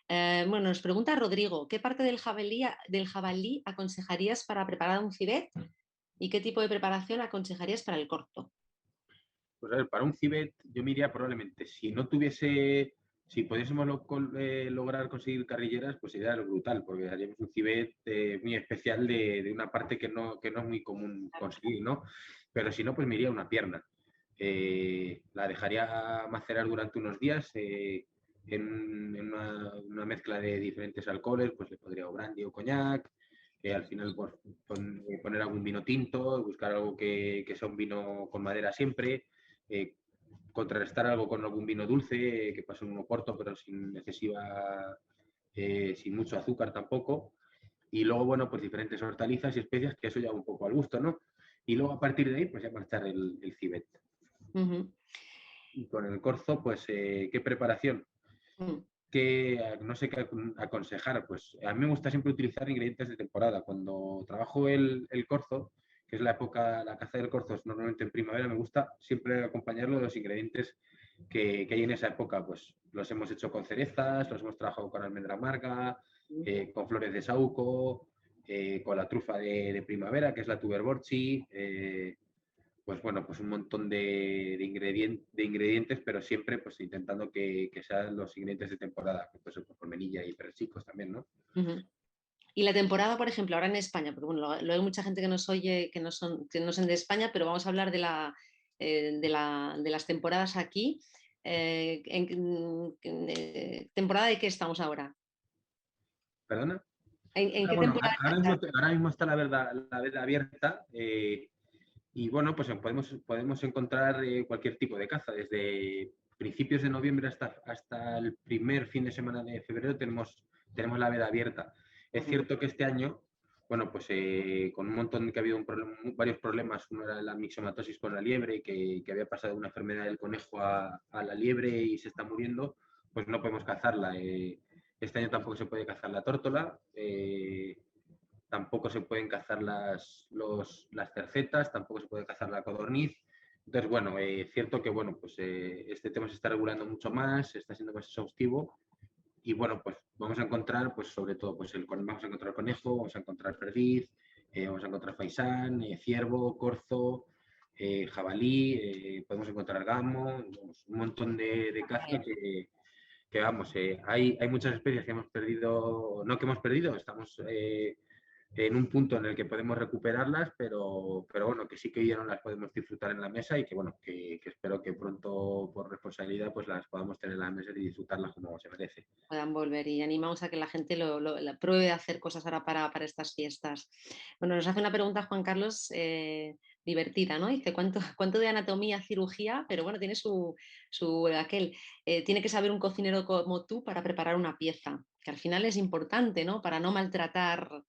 Bueno, nos pregunta Rodrigo, ¿qué parte del jabalí aconsejarías para preparar un cibet y qué tipo de preparación aconsejarías para el corzo? Pues a ver, para un cibet yo me iría probablemente, si no tuviese, si pudiésemos lograr conseguir carrilleras, pues sería lo brutal, porque haríamos un cibet muy especial de una parte que no es muy común conseguir, ¿no? Pero si no, pues me iría a una pierna. La dejaría macerar durante unos días en una mezcla de diferentes alcoholes, pues le podría o brandy o coñac, al final pues, poner algún vino tinto, buscar algo que sea un vino con madera siempre, eh, contrarrestar algo con algún vino dulce, que pase un oporto, pero sin excesiva, sin mucho azúcar tampoco. Y luego, bueno, pues diferentes hortalizas y especias, que eso ya un poco al gusto, ¿no? Y luego a partir de ahí, pues ya marchar el cibet. Ujú. Y con el corzo, pues, ¿qué preparación? Mm. Que no sé qué aconsejar. Pues a mí me gusta siempre utilizar ingredientes de temporada. Cuando trabajo el corzo, que es la época, la caza del corzo es normalmente en primavera, me gusta siempre acompañarlo de los ingredientes que hay en esa época. Pues los hemos hecho con cerezas, los hemos trabajado con almendra amarga, con flores de saúco, con la trufa de primavera, que es la tuberborchi, pues bueno, pues un montón de ingredientes, pero siempre pues intentando que sean los ingredientes de temporada, pues por menilla y persicos también, ¿no? Ujú. Y la temporada, por ejemplo, ahora en España, porque bueno, luego hay mucha gente que nos oye que no son de España, pero vamos a hablar de las temporadas aquí. ¿Temporada de qué estamos ahora? ¿Perdona? ¿En qué Bueno, temporada? ahora mismo está la veda abierta y bueno, pues podemos encontrar cualquier tipo de caza, desde principios de noviembre hasta el primer fin de semana de febrero tenemos la veda abierta. Es Ujú. cierto que este año, bueno, pues con un montón que ha habido varios problemas, uno era la mixomatosis con la liebre, que había pasado una enfermedad del conejo a la liebre y se está muriendo, pues no podemos cazarla. Este año tampoco se puede cazar la tórtola. Tampoco se pueden cazar las cercetas, tampoco se puede cazar la codorniz. Entonces, bueno, cierto que bueno, pues, este tema se está regulando mucho más, se está siendo más exhaustivo y bueno, pues vamos a encontrar, pues sobre todo, pues vamos a encontrar conejo, vamos a encontrar perdiz, vamos a encontrar faisán, ciervo, corzo, jabalí, podemos encontrar gamo, vamos, un montón de caza que vamos, hay muchas especies que hemos perdido, no que hemos perdido, estamos en un punto en el que podemos recuperarlas, pero bueno, que sí que ya no las podemos disfrutar en la mesa y que bueno, que espero que pronto por responsabilidad pues las podamos tener en la mesa y disfrutarlas como se merece. Puedan volver y animamos a que la gente la pruebe a hacer cosas ahora para estas fiestas. Bueno, nos hace una pregunta Juan Carlos divertida, ¿no? Dice, ¿cuánto de anatomía, cirugía? Pero bueno, tiene tiene que saber un cocinero como tú para preparar una pieza, que al final es importante, ¿no? Para no maltratar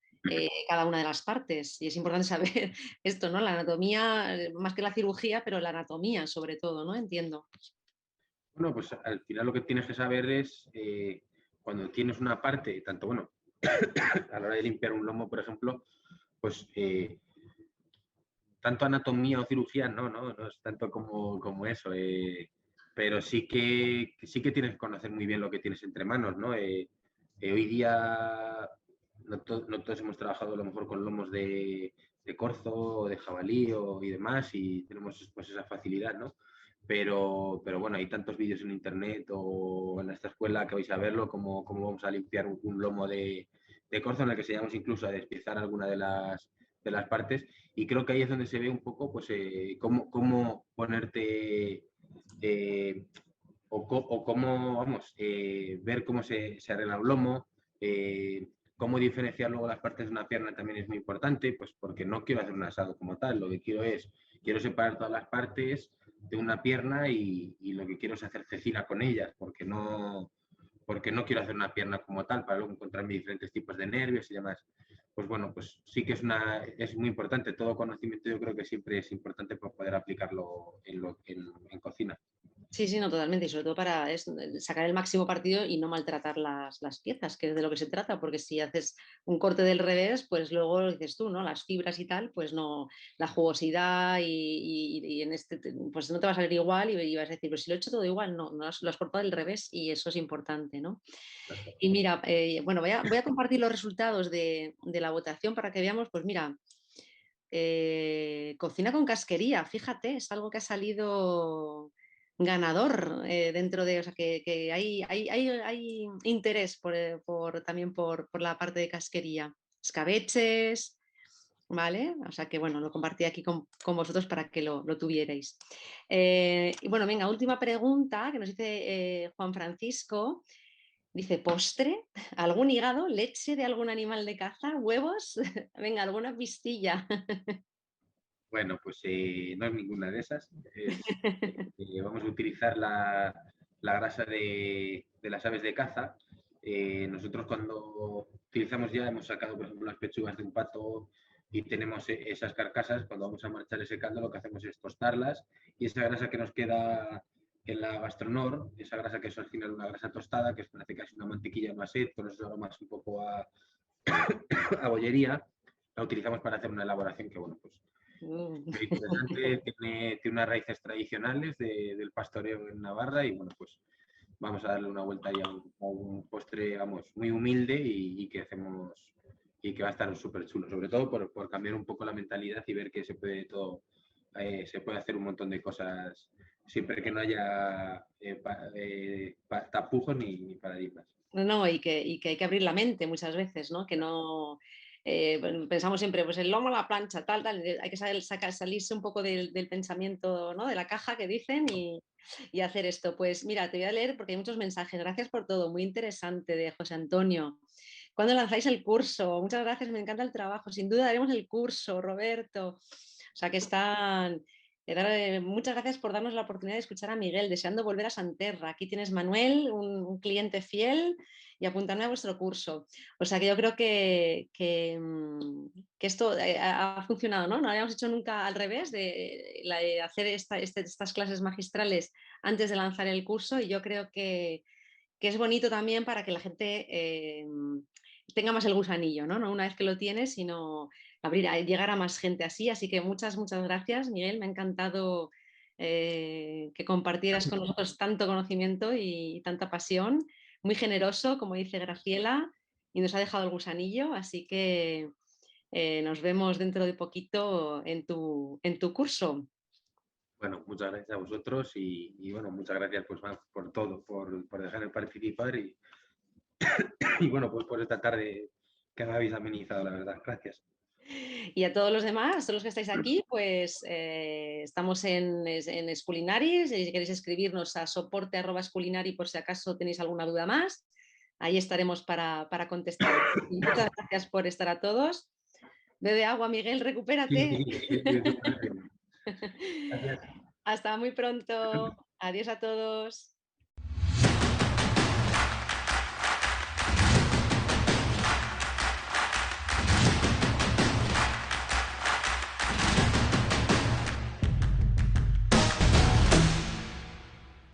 cada una de las partes. Y es importante saber esto, ¿no? La anatomía, más que la cirugía, pero la anatomía sobre todo, ¿no? Entiendo. Bueno, pues al final lo que tienes que saber es cuando tienes una parte, tanto bueno, a la hora de limpiar un lomo, por ejemplo, pues tanto anatomía o cirugía, no es tanto como eso, pero sí que tienes que conocer muy bien lo que tienes entre manos, ¿no? Hoy día no todos hemos trabajado a lo mejor con lomos de corzo o de jabalí y demás y tenemos pues esa facilidad, ¿no? Pero bueno, hay tantos vídeos en internet o en esta escuela que vais a verlo, como vamos a limpiar un lomo de corzo en el que enseñamos incluso a despiezar alguna de las partes y creo que ahí es donde se ve un poco pues, cómo ponerte o cómo, vamos, ver cómo se arregla un lomo, cómo diferenciar luego las partes de una pierna también es muy importante, pues porque no quiero hacer un asado como tal, lo que quiero separar todas las partes de una pierna y lo que quiero es hacer cecina con ellas, porque no quiero hacer una pierna como tal para luego encontrarme diferentes tipos de nervios y demás. Pues bueno, pues sí que es muy importante. Todo conocimiento yo creo que siempre es importante para poder aplicarlo en cocina. Sí, sí, no, totalmente. Y sobre todo para sacar el máximo partido y no maltratar las piezas, que es de lo que se trata, porque si haces un corte del revés, pues luego lo dices tú, ¿no? Las fibras y tal, pues no, la jugosidad y en pues no te va a salir igual y vas a decir, pues si lo he hecho todo igual, no, lo has cortado del revés y eso es importante, ¿no? Y mira, bueno, voy a compartir los resultados de la votación para que veamos, pues mira, cocina con casquería, fíjate, es algo que ha salido ganador dentro de, o sea, que hay interés también por la parte de casquería. Escabeches, ¿vale? O sea que bueno, lo compartí aquí con vosotros para que lo tuvierais. Y bueno, venga, última pregunta que nos dice Juan Francisco. Dice, postre, algún hígado, leche de algún animal de caza, huevos, venga, alguna pistilla. Bueno, pues no es ninguna de esas. Vamos a utilizar la grasa de las aves de caza. Nosotros cuando utilizamos ya, hemos sacado, por ejemplo, las pechugas de un pato y tenemos esas carcasas, cuando vamos a marchar ese caldo lo que hacemos es tostarlas y esa grasa que nos queda en la gastronor, esa grasa que es al final una grasa tostada, que parece casi una mantequilla más sed, con esos aromas un poco a bollería, la utilizamos para hacer una elaboración que, bueno, pues muy interesante, tiene unas raíces tradicionales del pastoreo en Navarra y bueno, pues vamos a darle una vuelta ahí a un postre, vamos, muy humilde y que hacemos y que va a estar súper chulo, sobre todo por cambiar un poco la mentalidad y ver que se puede todo, se puede hacer un montón de cosas siempre que no haya tapujos ni paradigmas. No, y que hay que abrir la mente muchas veces, ¿no? Que no bueno, pensamos siempre, pues el lomo a la plancha, tal, hay que salirse un poco del pensamiento, ¿no? De la caja que dicen y hacer esto. Pues mira, te voy a leer porque hay muchos mensajes. Gracias por todo, muy interesante de José Antonio. ¿Cuándo lanzáis el curso? Muchas gracias, me encanta el trabajo. Sin duda haremos el curso, Roberto. O sea que están. Muchas gracias por darnos la oportunidad de escuchar a Miguel, deseando volver a Santerra. Aquí tienes Manuel, un cliente fiel, y apuntarme a vuestro curso. O sea que yo creo que esto ha funcionado, ¿no? No lo habíamos hecho nunca al revés, de hacer estas clases magistrales antes de lanzar el curso, y yo creo que es bonito también para que la gente tenga más el gusanillo, ¿no? No una vez que lo tienes, sino llegar a más gente así. Así que muchas, muchas gracias, Miguel. Me ha encantado que compartieras con nosotros tanto conocimiento y tanta pasión. Muy generoso, como dice Graciela, y nos ha dejado el gusanillo. Así que nos vemos dentro de poquito en tu curso. Bueno, muchas gracias a vosotros y bueno, muchas gracias pues, por todo, por dejarme participar y bueno, pues por esta tarde que me habéis amenizado, la verdad. Gracias. Y a todos los demás, todos los que estáis aquí, pues estamos en Esculinaris. Y si queréis escribirnos a soporte@esculinari por si acaso tenéis alguna duda más, ahí estaremos para contestar. Muchas gracias por estar a todos. Bebe agua, Miguel, Sí, recupérate. sí, sí, estoy súper bien. Gracias. Hasta muy pronto. Adiós a todos.